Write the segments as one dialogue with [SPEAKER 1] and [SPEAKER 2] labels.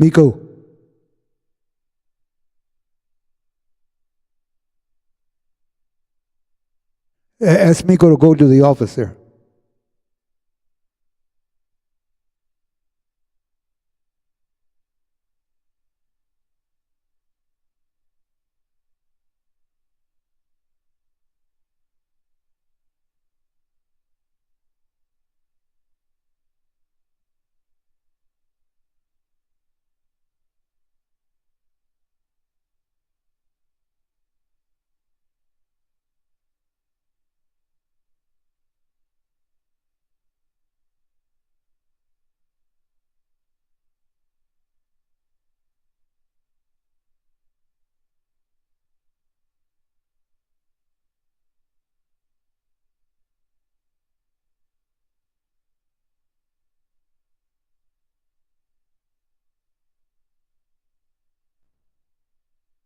[SPEAKER 1] Mico. Ask Mico to go to the office there.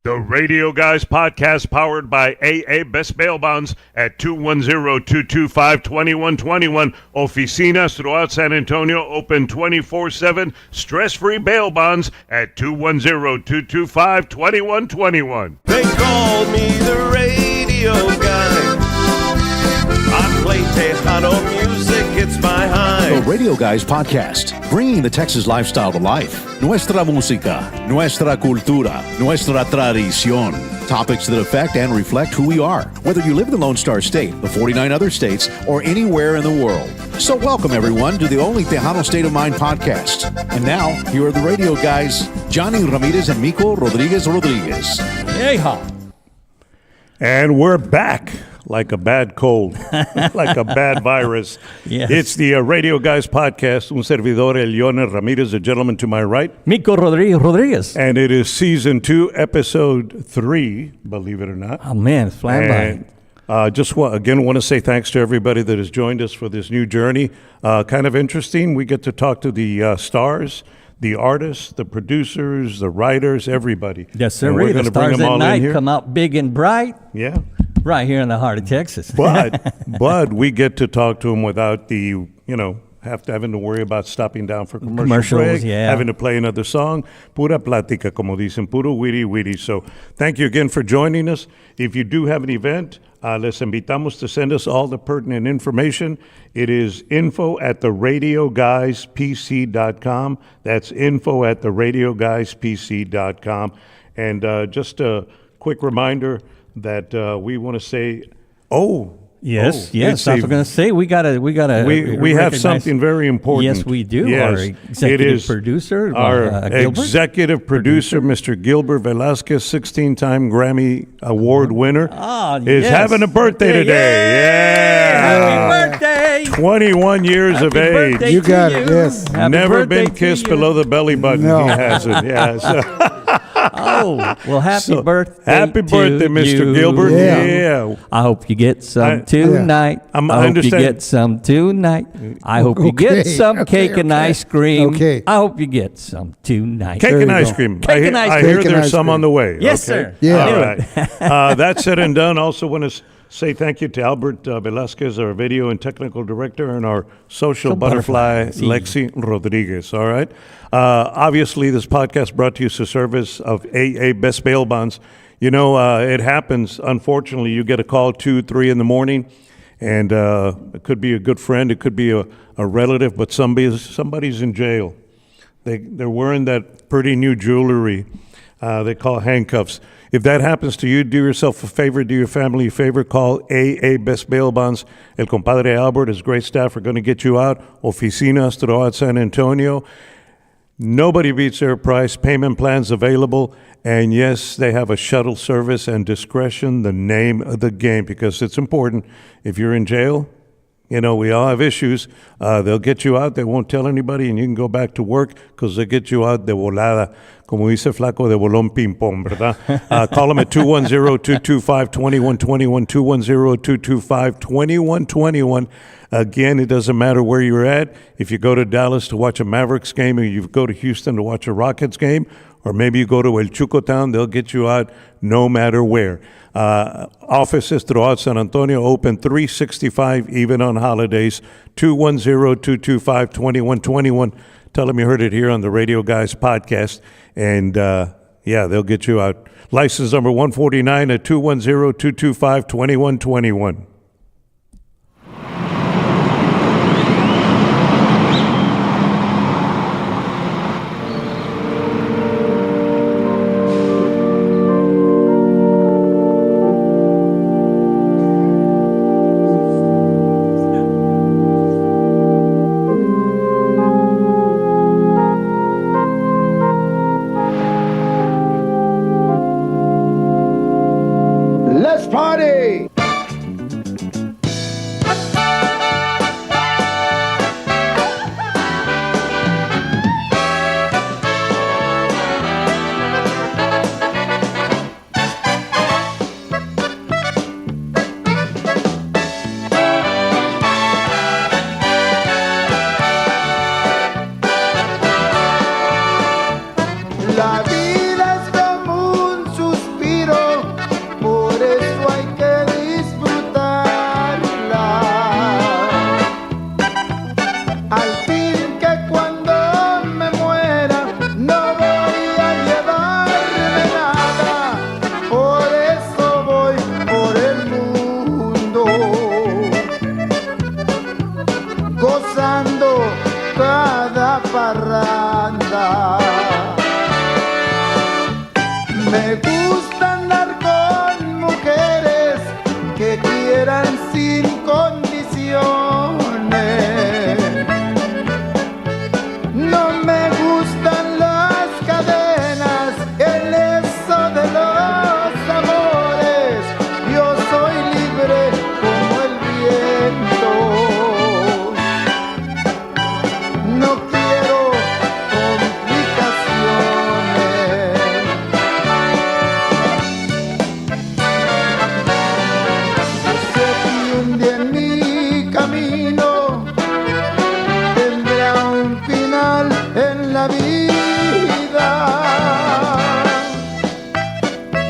[SPEAKER 2] The Radio Guys podcast powered by AA Best Bail Bonds at 210-225-2121. Oficinas throughout San Antonio open 24/7. Stress-free bail bonds at 210-225-2121.
[SPEAKER 3] They call me the Radio Guy. I play Tejano music, it's my high.
[SPEAKER 4] The Radio Guys podcast, bringing the Texas lifestyle to life. Nuestra música, nuestra cultura, nuestra tradición. Topics that affect and reflect who we are, whether you live in the Lone Star State, the 49 other states, or anywhere in the world. So welcome, everyone, to the only Tejano State of Mind podcast. And now, here are the Radio Guys, Jonny Ramirez and Mico Rodriguez.
[SPEAKER 5] Yeehaw.
[SPEAKER 2] And we're back. Like a bad cold, like a bad virus.
[SPEAKER 5] Yes.
[SPEAKER 2] It's the Radio Guys podcast. Un servidor, el Jonny Ramirez, the gentleman to my right.
[SPEAKER 5] Mico Rodriguez.
[SPEAKER 2] And it is season 2, episode 3, believe it or not.
[SPEAKER 5] Oh, man, it's flying by.
[SPEAKER 2] Just want to say thanks to everybody that has joined us for this new journey. Kind of interesting. We get to talk to the stars, the artists, the producers, the writers, everybody.
[SPEAKER 5] Yes, sir.
[SPEAKER 2] And we're going
[SPEAKER 5] The
[SPEAKER 2] to bring
[SPEAKER 5] stars
[SPEAKER 2] them
[SPEAKER 5] at
[SPEAKER 2] all in
[SPEAKER 5] night
[SPEAKER 2] here.
[SPEAKER 5] come out big and bright.
[SPEAKER 2] Yeah.
[SPEAKER 5] Right here in the heart of Texas.
[SPEAKER 2] But we get to talk to them without the, having to worry about stopping down for commercial break, having to play another song. Pura plática, como dicen, puro witty. So thank you again for joining us. If you do have an event, les invitamos to send us all the pertinent information. It is info@theradioguyspc.com. That's info@theradioguyspc.com. And just a quick reminder that we want to say,
[SPEAKER 5] Yes. I was going to say we
[SPEAKER 2] have something very important.
[SPEAKER 5] Yes, we do.
[SPEAKER 2] Yes.
[SPEAKER 5] Our executive producer,
[SPEAKER 2] our
[SPEAKER 5] Gilbert.
[SPEAKER 2] executive producer, Mr. Gilbert Velasquez, 16-time Grammy Award winner, is having a birthday today. Yeah.
[SPEAKER 5] Happy birthday!
[SPEAKER 2] 21 years of age.
[SPEAKER 1] You got it. Yes.
[SPEAKER 5] Happy
[SPEAKER 2] Never
[SPEAKER 5] birthday
[SPEAKER 2] been
[SPEAKER 5] to
[SPEAKER 2] kissed
[SPEAKER 5] you.
[SPEAKER 2] below the belly button.
[SPEAKER 1] No.
[SPEAKER 2] He hasn't. Yeah. So.
[SPEAKER 5] Well, happy birthday.
[SPEAKER 2] Happy birthday,
[SPEAKER 5] to
[SPEAKER 2] Mr.
[SPEAKER 5] you.
[SPEAKER 2] Gilbert. Yeah.
[SPEAKER 5] I hope you get some tonight.
[SPEAKER 2] I
[SPEAKER 5] I hope
[SPEAKER 2] understand.
[SPEAKER 5] you get some tonight. I hope you get some cake and ice cream.
[SPEAKER 1] Okay.
[SPEAKER 5] I hope you get some tonight.
[SPEAKER 2] Cake
[SPEAKER 1] There
[SPEAKER 2] and
[SPEAKER 1] you
[SPEAKER 2] ice
[SPEAKER 1] go.
[SPEAKER 2] cream.
[SPEAKER 5] Cake and ice
[SPEAKER 2] I
[SPEAKER 5] cream.
[SPEAKER 2] hear
[SPEAKER 1] Cake and
[SPEAKER 2] there's
[SPEAKER 1] ice
[SPEAKER 2] some
[SPEAKER 1] cream.
[SPEAKER 2] on the way.
[SPEAKER 5] Yes,
[SPEAKER 2] okay?
[SPEAKER 5] sir.
[SPEAKER 1] Yeah.
[SPEAKER 2] All right. That said and done, also want to say thank you to Albert Velasquez, our video and technical director, and our social butterfly,
[SPEAKER 5] Sí.
[SPEAKER 2] Lexi Rodriguez. All right. Obviously, this podcast brought to you to service of AA Best Bail Bonds. It happens. Unfortunately, you get a call 2, 3 in the morning, and it could be a good friend, it could be a relative, but somebody's in jail. They're wearing that pretty new jewelry they call handcuffs. If that happens to you, do yourself a favor, do your family a favor, call AA Best Bail Bonds. El compadre Albert, his great staff are going to get you out. Oficinas throughout San Antonio. Nobody beats their price. Payment plans available. And yes, they have a shuttle service, and discretion, the name of the game, because it's important. If you're in jail, we all have issues. They'll get you out. They won't tell anybody, and you can go back to work because they get you out de volada. Como dice Flaco, de bolón ping-pong, ¿verdad? Call them at 210-225-2121, 210-225-2121. Again, it doesn't matter where you're at. If you go to Dallas to watch a Mavericks game, or you go to Houston to watch a Rockets game, or maybe you go to El Chucotown, they'll get you out no matter where. Offices throughout San Antonio open 365, even on holidays. 210-225-2121. Tell them you heard it here on the Radio Guys podcast, and yeah, they'll get you out. License number 149 at 210-225-2121.
[SPEAKER 1] Let's party! La vida es como un suspiro, por eso hay que disfrutarla. Al fin que cuando me muera no voy a llevarme nada, por eso voy por el mundo, gozando cada parranda. Me gusta andar con mujeres que quieran sin condiciones. No me gustan las cadenas, en eso de los amores. Yo soy libre como el viento. No quiero complicaciones. Sé que un día en mi camino tendrá un final en la vida,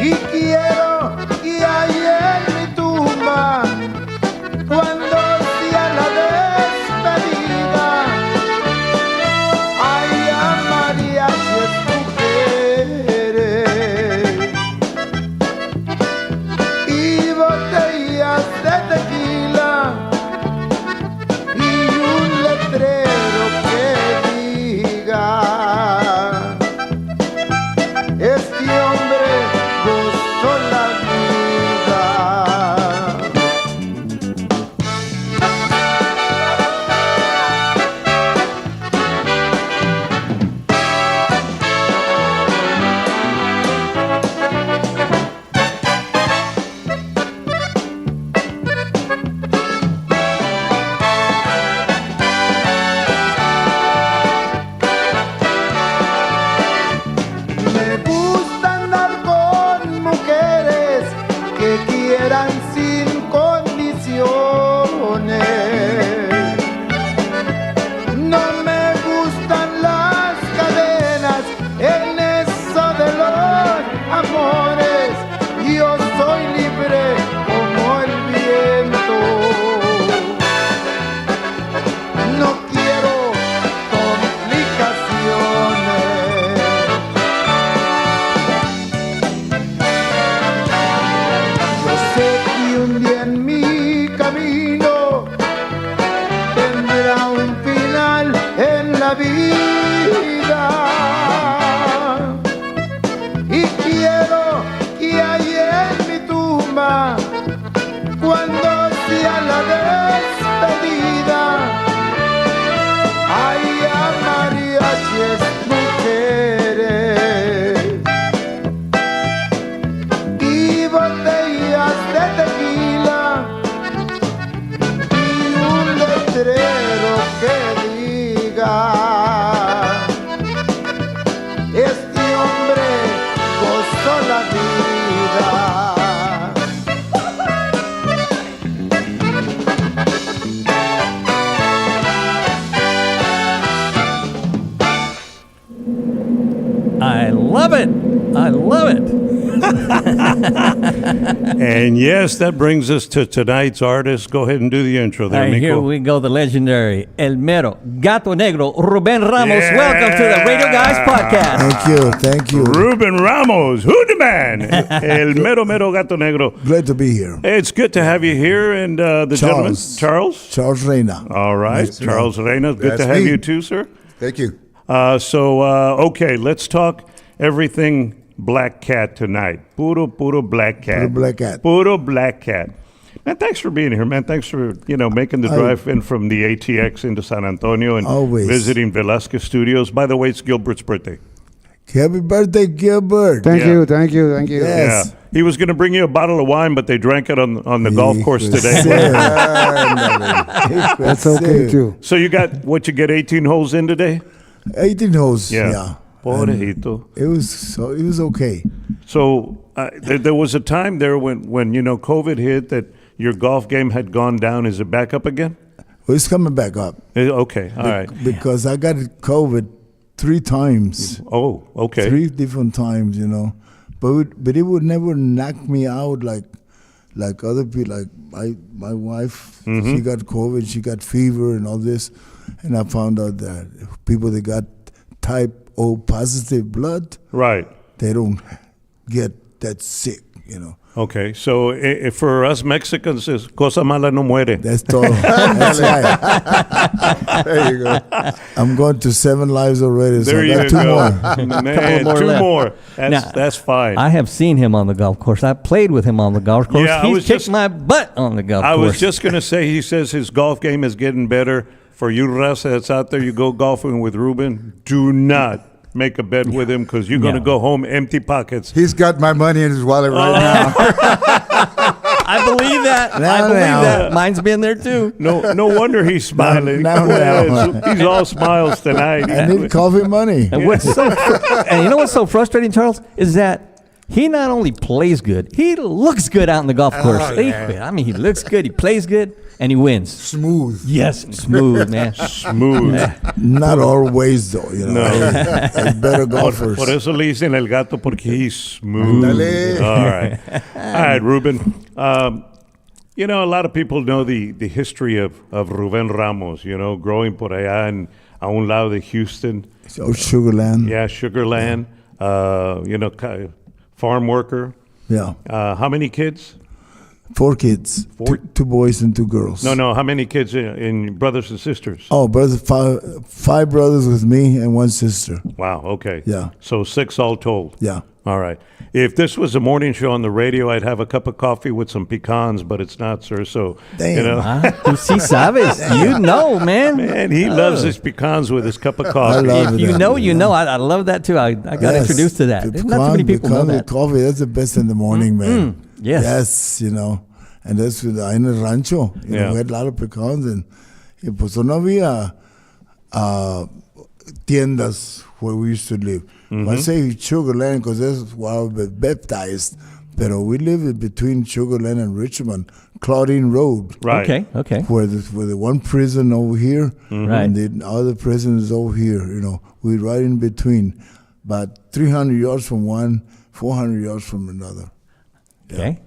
[SPEAKER 1] y quiero que haya en mi tumba, cuando sea la despedida, haya mariachis, mujeres y botellas de tequila y un letrero que diga: este hombre gozó la vida. Me gusta andar con mujeres que quieran sin condiciones. No me gustan las cadenas, en eso de los amores. Yo soy libre como el viento. No quiero complicaciones. Yo sé que un día en mi camino tendrá un final en la vida, y quiero que haya en mi tumba, cuando sea la despedida, haya mariachis, mujeres y botellas de tequila y un letrero que diga: este hombre gozó la vida.
[SPEAKER 5] I love it. I love it.
[SPEAKER 2] And yes, that brings us to tonight's artist. Go ahead and do the intro there,
[SPEAKER 5] All right,
[SPEAKER 2] Mico.
[SPEAKER 5] here we go, the legendary El Mero Gato Negro, Ruben Ramos. Welcome to the Radio Guys podcast.
[SPEAKER 1] Thank you.
[SPEAKER 2] Ruben Ramos, who the man? El Mero Mero Gato Negro.
[SPEAKER 1] Glad to be here.
[SPEAKER 2] It's good to have you here, and the gentleman, Charles.
[SPEAKER 1] Charles Reina.
[SPEAKER 2] All right,
[SPEAKER 6] Nice to
[SPEAKER 2] Charles Reina. Good
[SPEAKER 6] That's
[SPEAKER 2] to have
[SPEAKER 6] me.
[SPEAKER 2] you too, sir.
[SPEAKER 6] Thank you.
[SPEAKER 2] Okay, let's talk everything Black Cat tonight. Puro Black Cat.
[SPEAKER 1] Puro Black Cat.
[SPEAKER 2] Puro Black Cat. Man, thanks for being here, man. Thanks for, making the drive in from the ATX into San Antonio and
[SPEAKER 1] Always.
[SPEAKER 2] visiting Velasquez Studios. By the way, it's Gilbert's birthday.
[SPEAKER 1] Happy birthday, Gilbert.
[SPEAKER 6] Thank
[SPEAKER 2] Yeah.
[SPEAKER 6] you. Thank you. Thank you.
[SPEAKER 1] Yes.
[SPEAKER 2] Yeah. He was going to bring you a bottle of wine, but they drank it on the golf course today.
[SPEAKER 6] That's okay too.
[SPEAKER 2] So you got, 18 holes in today?
[SPEAKER 1] 18 holes.
[SPEAKER 2] Yeah.
[SPEAKER 1] Yeah.
[SPEAKER 2] Pobrecito.
[SPEAKER 1] It was okay.
[SPEAKER 2] So there was a time there when COVID hit that your golf game had gone down. Is it back up again?
[SPEAKER 1] Well, it's coming back up.
[SPEAKER 2] Okay, all right.
[SPEAKER 1] Because I got COVID 3 times.
[SPEAKER 2] Oh, okay.
[SPEAKER 1] 3 different times, But it would never knock me out like other people. Like my wife, she got COVID, she got fever and all this. And I found out that people that got type O positive blood,
[SPEAKER 2] Right.
[SPEAKER 1] they don't get that sick,
[SPEAKER 2] Okay, so for us Mexicans, it's cosa mala no muere.
[SPEAKER 1] That's all. That's right.
[SPEAKER 6] There you go.
[SPEAKER 1] I'm going to 7 lives already, so
[SPEAKER 2] There
[SPEAKER 1] I
[SPEAKER 2] you
[SPEAKER 1] got 2
[SPEAKER 2] go.
[SPEAKER 1] more.
[SPEAKER 2] Man,
[SPEAKER 5] more
[SPEAKER 2] 2
[SPEAKER 5] left.
[SPEAKER 2] more.
[SPEAKER 5] Now,
[SPEAKER 2] That's fine.
[SPEAKER 5] I have seen him on the golf course. I played with him on the golf course.
[SPEAKER 2] Yeah, I
[SPEAKER 5] He's
[SPEAKER 2] was
[SPEAKER 5] kicked
[SPEAKER 2] just-
[SPEAKER 5] my butt on the golf
[SPEAKER 2] I
[SPEAKER 5] course.
[SPEAKER 2] was just going to say, he says his golf game is getting better. For you raza that's out there, you go golfing with Ruben, do not make a bet with him because you're going to
[SPEAKER 5] No.
[SPEAKER 2] go home empty pockets.
[SPEAKER 6] He's got my money in his wallet right now.
[SPEAKER 5] I believe that. I
[SPEAKER 1] Now,
[SPEAKER 5] believe
[SPEAKER 1] now.
[SPEAKER 5] that. Mine's been there too.
[SPEAKER 2] No wonder he's smiling.
[SPEAKER 1] Now.
[SPEAKER 2] He's all smiles tonight.
[SPEAKER 1] I need coffee money.
[SPEAKER 5] And and you know what's so frustrating, Charles, is that he not only plays good, he looks good out in the golf course.
[SPEAKER 6] yeah.
[SPEAKER 5] He looks good, he plays good, and he wins.
[SPEAKER 6] Smooth.
[SPEAKER 5] Yes, smooth, man.
[SPEAKER 2] Smooth.
[SPEAKER 1] Not always, though. There's better golfers.
[SPEAKER 2] Por eso le dicen el gato porque he's smooth.
[SPEAKER 6] Ándale.
[SPEAKER 2] All right, Ruben. A lot of people know the history of Ruben Ramos, growing por allá a un lado de Houston.
[SPEAKER 1] So Sugarland.
[SPEAKER 2] Yeah, Sugarland. Farm worker.
[SPEAKER 1] Yeah.
[SPEAKER 2] How many kids?
[SPEAKER 1] 4 kids.
[SPEAKER 2] 4?
[SPEAKER 1] 2 boys and 2 girls.
[SPEAKER 2] No. How many kids in brothers and sisters?
[SPEAKER 1] Oh, brothers, 5 brothers with me and 1 sister.
[SPEAKER 2] Wow. Okay.
[SPEAKER 1] Yeah.
[SPEAKER 2] So 6 all told.
[SPEAKER 1] Yeah.
[SPEAKER 2] All right. If this was a morning show on the radio, I'd have a cup of coffee with some pecans, but it's not, sir. So,
[SPEAKER 1] Damn.
[SPEAKER 5] Tú sí sabes. You know, man.
[SPEAKER 2] man, he loves his pecans with his cup of coffee.
[SPEAKER 1] love
[SPEAKER 5] If
[SPEAKER 1] it.
[SPEAKER 5] you know. I love that too. I got
[SPEAKER 1] Yes.
[SPEAKER 5] introduced to that.
[SPEAKER 1] The
[SPEAKER 5] There's not too many people know
[SPEAKER 1] pecan
[SPEAKER 5] that.
[SPEAKER 1] with coffee, that's the best in the morning, man.
[SPEAKER 5] Yes.
[SPEAKER 1] Yes, And that's in the rancho.
[SPEAKER 2] Yeah.
[SPEAKER 1] We had a lot of pecans. And pues no había tiendas where we used to live. I say Sugarland because that's where I was baptized. But we live between Sugarland and Richmond, Claudine Road.
[SPEAKER 2] Right.
[SPEAKER 5] Okay.
[SPEAKER 1] Where the one prison over here
[SPEAKER 5] Right.
[SPEAKER 1] and the other prison is over here. We're right in between, about 300 yards from one, 400 yards from another.
[SPEAKER 5] Okay.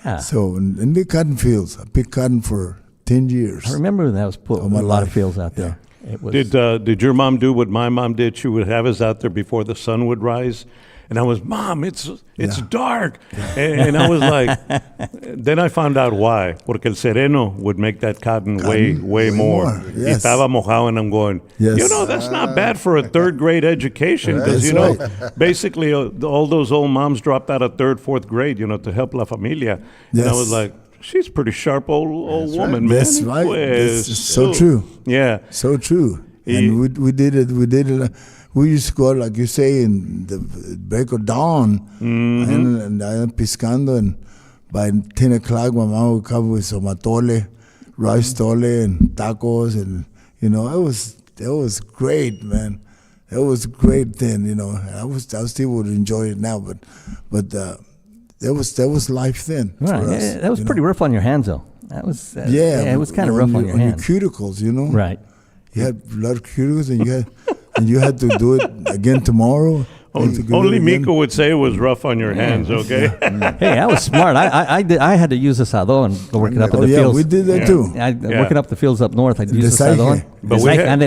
[SPEAKER 5] Yeah.
[SPEAKER 1] So, and the cotton fields, I picked cotton for 10 years.
[SPEAKER 5] I remember when that was put
[SPEAKER 1] All
[SPEAKER 5] a
[SPEAKER 1] my
[SPEAKER 5] lot of
[SPEAKER 1] life.
[SPEAKER 5] fields out there. It was
[SPEAKER 2] Did your mom do what my mom did? She would have us out there before the sun would rise. And I was, Mom, it's dark. And I was like, then I found out why. Porque el sereno would make that cotton way
[SPEAKER 1] way
[SPEAKER 2] more.
[SPEAKER 1] more, yes.
[SPEAKER 2] Y estaba mojado, and I'm going,
[SPEAKER 1] Yes.
[SPEAKER 2] that's not bad for a 3rd grade education. Because,
[SPEAKER 1] That's
[SPEAKER 2] basically all those old moms dropped out of 3rd, 4th grade, to help la familia. And I
[SPEAKER 1] Yes.
[SPEAKER 2] was like, she's a pretty sharp old woman, man.
[SPEAKER 1] That's right.
[SPEAKER 2] Pues,
[SPEAKER 1] That's so true.
[SPEAKER 2] Yeah.
[SPEAKER 1] So true.
[SPEAKER 2] He-
[SPEAKER 1] And we did it. We used to go, like you say, in the break of dawn, and piscando, and by 10 o'clock, my mom would come with some atole, rice tole, and tacos, and that was great, man. That was great then, I still would enjoy it now, but that was life then.
[SPEAKER 5] right.
[SPEAKER 1] For us,
[SPEAKER 5] Yeah, that was pretty rough on your hands, though. That was
[SPEAKER 1] Yeah,
[SPEAKER 5] it was kind of rough on your hands.
[SPEAKER 1] cuticles,
[SPEAKER 5] Right.
[SPEAKER 1] You had a lot of cuticles, and you had to do it again tomorrow.
[SPEAKER 2] Only Mico would say it was rough on your hands, okay?
[SPEAKER 5] Hey, I was smart. I had to use the asadón working up in the fields.
[SPEAKER 1] we did that too.
[SPEAKER 5] Working up the fields up north, I'd use the
[SPEAKER 1] Desaje.
[SPEAKER 5] asadón.
[SPEAKER 2] But we had-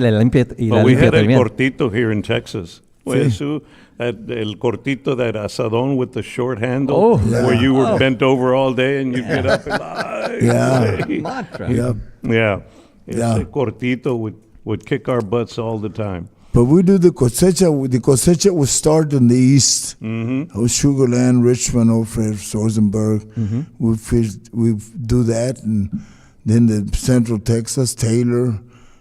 [SPEAKER 5] But
[SPEAKER 2] we had el cortito here in Texas. Pues, el cortito, that asadón with the short handle,
[SPEAKER 5] Oh.
[SPEAKER 2] where you were bent over all day and you get up and
[SPEAKER 1] Yeah.
[SPEAKER 5] Yeah.
[SPEAKER 1] Yeah.
[SPEAKER 2] Yeah. El cortito would kick our butts all the time.
[SPEAKER 1] But we do the cosecha. The cosecha would start in the east. Mm-hmm. Sugar Land, Richmond, Ophir, Sorsenberg.
[SPEAKER 5] Mm-hmm.
[SPEAKER 1] We do that, and then the Central Texas, Taylor,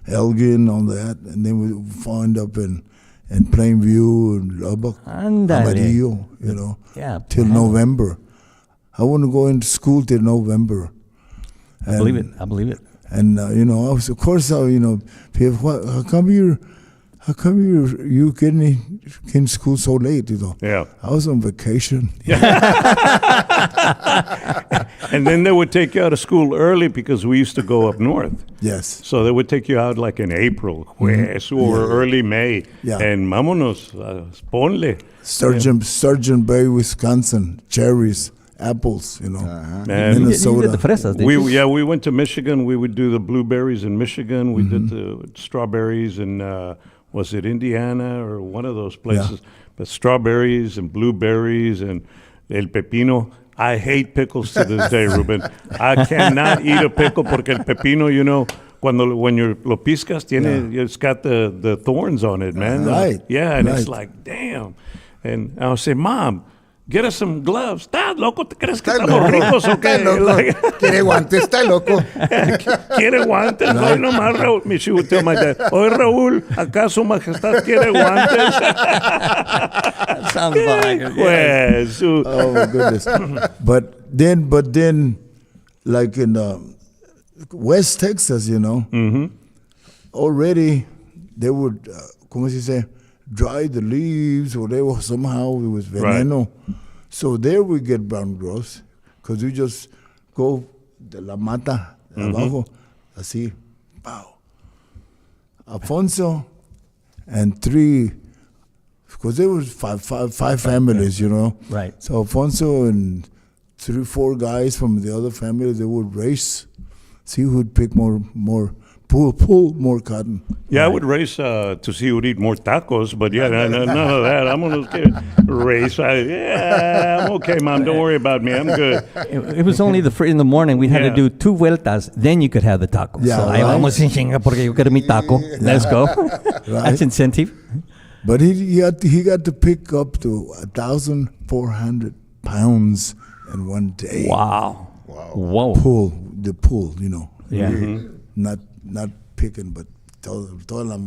[SPEAKER 1] Elgin, all that, and then we wind up in Plainview and Lubbock,
[SPEAKER 5] Ándale.
[SPEAKER 1] Amarillo, you know,
[SPEAKER 5] Yeah.
[SPEAKER 1] till November. I want to go into school till November.
[SPEAKER 5] I believe it. I believe it.
[SPEAKER 1] And you know, I was, of course, you know, people, how come you getting in school so late? You know,
[SPEAKER 2] Yeah.
[SPEAKER 1] I was on vacation.
[SPEAKER 2] And then they would take you out of school early because we used to go up north.
[SPEAKER 1] Yes,
[SPEAKER 2] So they would take you out like in April, pues, or early May.
[SPEAKER 1] Yeah.
[SPEAKER 2] And vámonos, ponle.
[SPEAKER 1] Sturgeon Bay, Wisconsin, cherries, apples. You know,
[SPEAKER 2] And
[SPEAKER 5] You
[SPEAKER 1] Minnesota.
[SPEAKER 5] did the fresas, did you?
[SPEAKER 2] we went to Michigan. We would do the blueberries in Michigan. We did the strawberries in, was it Indiana or one of those places? But strawberries and blueberries and el pepino. I hate pickles to this day, Ruben. I cannot eat a pickle porque el pepino, you know, when you lo piscas, it's got the thorns on it, man.
[SPEAKER 1] Right.
[SPEAKER 2] Yeah, and it's
[SPEAKER 1] Right.
[SPEAKER 2] like, damn. And I'll say, Mom, get us some gloves. ¿Estás loco? ¿Te crees que
[SPEAKER 6] Está
[SPEAKER 2] estamos
[SPEAKER 6] loco.
[SPEAKER 2] ricos o
[SPEAKER 6] Está
[SPEAKER 2] qué?
[SPEAKER 6] loco.
[SPEAKER 2] Like,
[SPEAKER 6] Quiere guantes, está loco.
[SPEAKER 2] ¿Quiere guantes? Hoy nomás, Raúl. She would tell my dad, oye, Raúl, ¿acaso majestad quiere guantes?
[SPEAKER 5] Sounds like it.
[SPEAKER 2] Pues,
[SPEAKER 1] Oh my goodness! but then, like in West Texas, you know, already they would, ¿cómo se dice? Dry the leaves, or they were somehow it was veneno. So there we get brown grouse, because we just go de la mata abajo, así, pow. Alfonso and three, because there was five families, you know.
[SPEAKER 5] Right.
[SPEAKER 1] So Alfonso and 3-4 guys from the other family, they would race, see who'd pick more pull more cotton.
[SPEAKER 2] yeah, I would race to see who'd eat more tacos, but yeah, none of that. I'm going to race. I'm okay, Mom. Don't worry about me. I'm good.
[SPEAKER 5] It was only in the morning. We had to
[SPEAKER 2] Yeah.
[SPEAKER 5] do 2 vueltas. Then you could have the taco.
[SPEAKER 1] Yeah,
[SPEAKER 5] so ahí
[SPEAKER 1] right.
[SPEAKER 5] vamos en chinga porque yo quiero mi taco. Let's go. That's incentive.
[SPEAKER 1] But he got to pick up to 1,400 pounds in one day.
[SPEAKER 5] Wow. Whoa.
[SPEAKER 1] The pull, you know.
[SPEAKER 5] Yeah.
[SPEAKER 1] Not picking, but toda la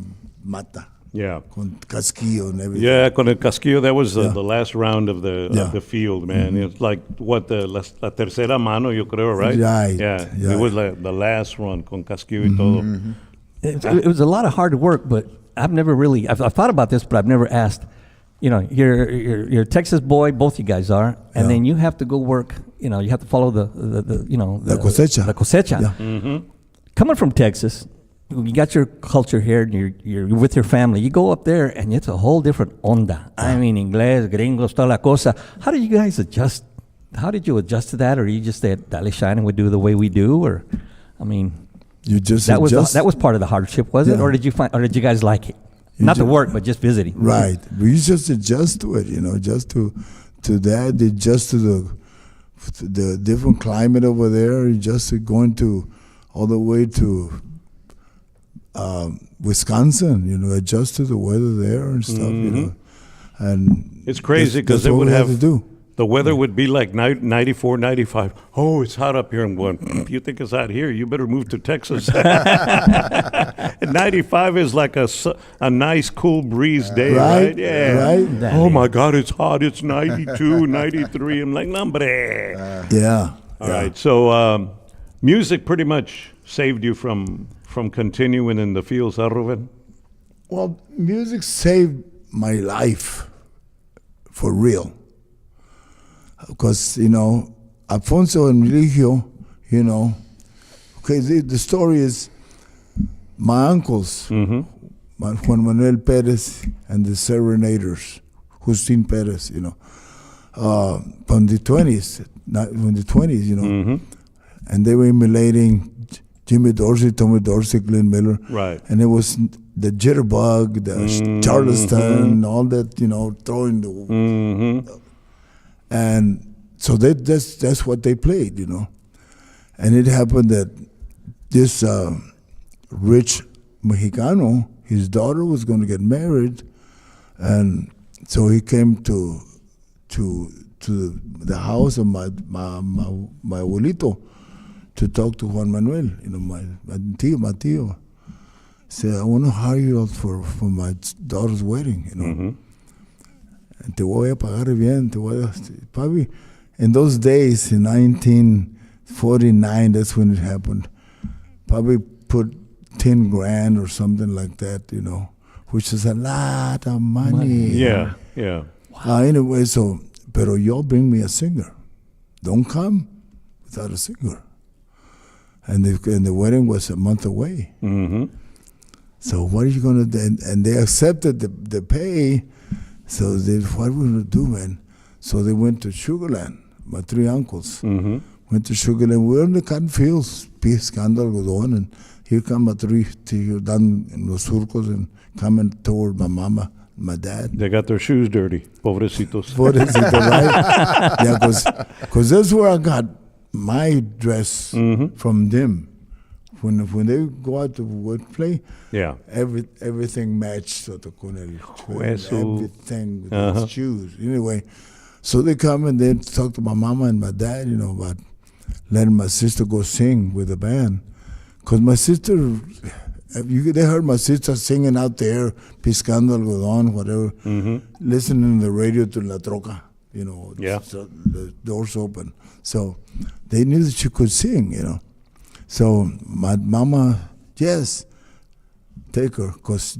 [SPEAKER 1] mata.
[SPEAKER 2] Yeah.
[SPEAKER 1] Con casquillo and everything.
[SPEAKER 2] Yeah, con el casquillo, that was the last round of the
[SPEAKER 1] Yeah.
[SPEAKER 2] field, man. It's like, what, la tercera mano, yo creo, right?
[SPEAKER 1] Right,
[SPEAKER 2] Yeah,
[SPEAKER 1] yeah.
[SPEAKER 2] it was like the last run con casquillo y todo.
[SPEAKER 5] It was a lot of hard work, but I've never really, I've thought about this, but I've never asked. You know, you're a Texas boy, both you guys are, and
[SPEAKER 1] Yeah.
[SPEAKER 5] then you have to go work, you know, you have to follow the
[SPEAKER 1] La cosecha.
[SPEAKER 5] La cosecha.
[SPEAKER 1] Yeah.
[SPEAKER 5] Coming from Texas, you got your culture here, and you're with your family. You go up there, and it's a whole different onda. I mean, inglés, gringos, toda la cosa. How did you guys adjust? How did you adjust to that, or you just said, "Dale shine," and we do the way we do, or, I mean,
[SPEAKER 1] You just
[SPEAKER 5] that
[SPEAKER 1] adjust.
[SPEAKER 5] was part of the hardship, was it,
[SPEAKER 1] Yeah.
[SPEAKER 5] or did you guys like it? Not the work, but just visiting.
[SPEAKER 1] Right. We just adjust to it, you know, just to that, adjust to the different climate over there, just going to all the way to Wisconsin, you know, adjust to the weather there and stuff, you know. And
[SPEAKER 2] It's crazy because
[SPEAKER 1] that's
[SPEAKER 2] they
[SPEAKER 1] what
[SPEAKER 2] would
[SPEAKER 1] we
[SPEAKER 2] have
[SPEAKER 1] to do.
[SPEAKER 2] the weather would be like 94, 95. Oh, it's hot up here. I'm going, if you think it's hot here, you better move to Texas. And 95 is like a nice, cool breeze day, right?
[SPEAKER 1] Right,
[SPEAKER 2] Yeah.
[SPEAKER 1] right.
[SPEAKER 2] Oh, my God, it's hot. It's 92, 93. I'm like, hombre.
[SPEAKER 1] Yeah.
[SPEAKER 2] All right. So music pretty much saved you from continuing in the fields, huh, Ruben?
[SPEAKER 1] Well, music saved my life for real. Because, you know, Alfonso and Religio, you know, okay, the story is my uncles, Juan Manuel Perez and the Serenaders, Justin Perez, you know, from the 20s, you know,
[SPEAKER 2] Mm-hmm.
[SPEAKER 1] and they were emulating Jimmy Dorsey, Tommy Dorsey, Glenn Miller,
[SPEAKER 2] Right.
[SPEAKER 1] and it was the jitterbug, the Charleston, all that, you know, throwing the,
[SPEAKER 2] Mm-hmm.
[SPEAKER 1] and so that's what they played, you know, and it happened that this rich Mexicano, his daughter was going to get married, and so he came to the house of my abuelito to talk to Juan Manuel, you know, my tío. Said, I want to hire you out for my daughter's wedding, you know.
[SPEAKER 2] Mm-hmm.
[SPEAKER 1] And te voy a pagar bien, probably in those days, in 1949, that's when it happened. Probably put 10 grand or something like that, you know, which is a lot of money.
[SPEAKER 2] Yeah, yeah.
[SPEAKER 1] Anyway, so, pero y'all bring me a singer. Don't come without a singer. And the wedding was a month away.
[SPEAKER 2] Mm-hmm.
[SPEAKER 1] So what are you going to do? And they accepted the pay. So they, what are we going to do, man? So they went to Sugarland, my three uncles.
[SPEAKER 2] Mm-hmm.
[SPEAKER 1] Went to Sugarland. We're in the cotton fields, piscando algodón, and here come my three tíos down in los surcos and coming toward my mama, my dad.
[SPEAKER 2] They got their shoes dirty, pobrecitos.
[SPEAKER 1] Pobrecito, right? Yeah, because that's where I got my dress from them. When they go out to work play,
[SPEAKER 2] Yeah.
[SPEAKER 1] everything matched. So con el
[SPEAKER 2] Eso.
[SPEAKER 1] everything with the shoes. Anyway, so they come and they talk to my mama and my dad, you know, about letting my sister go sing with the band. Because my sister, they heard my sister singing out there, piscando algodón, whatever, listening to the radio to La Troca, you know,
[SPEAKER 2] Yeah.
[SPEAKER 1] so the doors open. So they knew that she could sing, you know. So my mama, yes, take her, because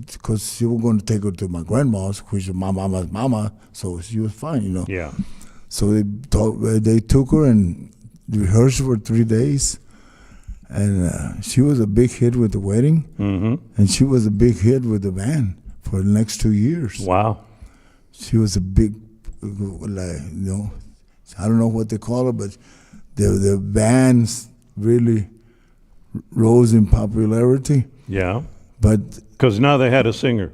[SPEAKER 1] she was going to take her to my grandma's, which is my mama's mama, so she was fine, you know.
[SPEAKER 2] Yeah.
[SPEAKER 1] So they took her and rehearsed for 3 days, and she was a big hit with the wedding, and she was a big hit with the band for the next 2 years.
[SPEAKER 2] Wow.
[SPEAKER 1] She was a big, like, you know, I don't know what they call her, but the bands really rose in popularity.
[SPEAKER 2] Yeah.
[SPEAKER 1] But
[SPEAKER 2] Because now they had a singer.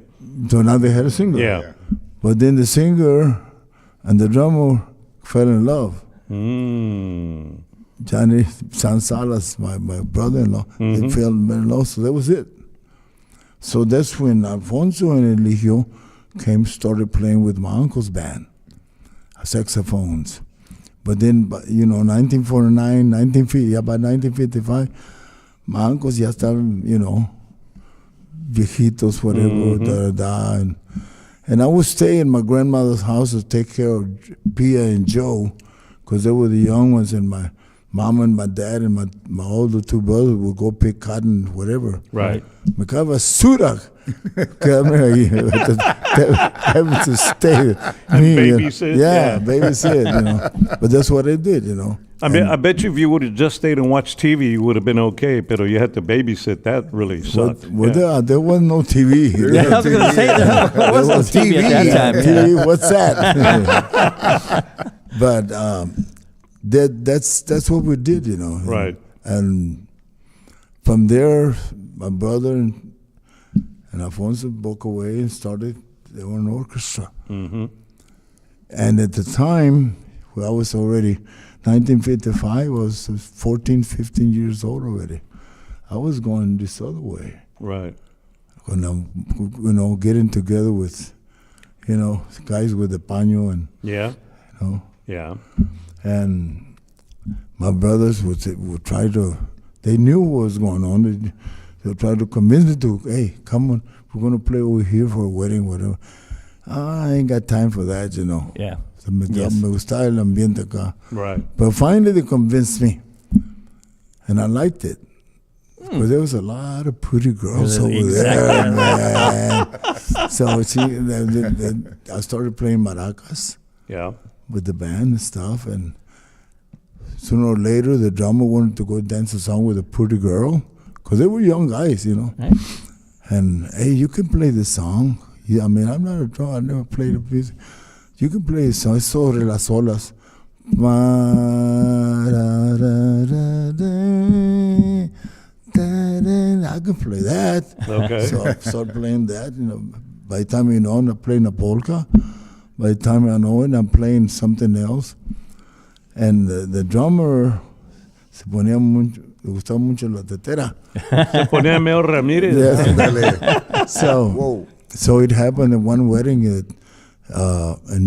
[SPEAKER 1] so now they had a singer.
[SPEAKER 2] Yeah.
[SPEAKER 1] But then the singer and the drummer fell in love.
[SPEAKER 2] Mm.
[SPEAKER 1] Johnny Sansalas, my brother-in-law, they fell in love, so that was it. So that's when Alfonso and Eligio started playing with my uncle's band, saxophones. But then, you know, 1949, by 1955, my uncles ya estaban, you know, viejitos, whatever, and I would stay in my grandmother's house to take care of Pia and Joe, because they were the young ones, and my mom and my dad and my older two brothers would go pick cotton, whatever.
[SPEAKER 2] Right.
[SPEAKER 1] Me cava surak. Having to stay.
[SPEAKER 2] Babysit, yeah.
[SPEAKER 1] Babysit, you know. But that's what they did, you know.
[SPEAKER 2] I bet you if you would have just stayed and watched TV, you would have been okay. But you had to babysit. That really sucked.
[SPEAKER 1] Well, there wasn't no TV.
[SPEAKER 5] Yeah, I was going to say there was no TV at that time.
[SPEAKER 1] TV, what's that? But that's what we did, you know.
[SPEAKER 2] Right.
[SPEAKER 1] And from there, my brother and Alfonso broke away and started their own orchestra.
[SPEAKER 2] Mm-hmm.
[SPEAKER 1] And at the time, I was already, 1955, I was 14, 15 years old already. I was going this other way.
[SPEAKER 2] Right.
[SPEAKER 1] When I'm, you know, getting together with, you know, guys with the paño and,
[SPEAKER 2] Yeah.
[SPEAKER 1] you know,
[SPEAKER 2] Yeah.
[SPEAKER 1] and my brothers would try to, they knew what was going on. They tried to convince me to, hey, come on, we're going to play over here for a wedding, whatever. I ain't got time for that, you know.
[SPEAKER 5] Yeah.
[SPEAKER 1] So me gustaba el ambiente acá.
[SPEAKER 2] Right.
[SPEAKER 1] But finally they convinced me, and I liked it. Because there was a lot of pretty girls over there, man. So I started playing maracas
[SPEAKER 2] Yeah.
[SPEAKER 1] with the band and stuff, and sooner or later the drummer wanted to go dance a song with a pretty girl, because they were young guys, you know.
[SPEAKER 5] Right.
[SPEAKER 1] And, hey, you can play the song. Yeah, I mean, I'm not a drummer, I never played the music. You can play a song, Sobre las olas. I can play that.
[SPEAKER 2] Okay.
[SPEAKER 1] So I start playing that. By the time you know, I'm playing a polka. By the time I know it, I'm playing something else. And the drummer se ponía mucho, le gustaba mucho la tetera.
[SPEAKER 2] Se ponía Mero Ramírez.
[SPEAKER 1] Yeah. So it happened at one wedding in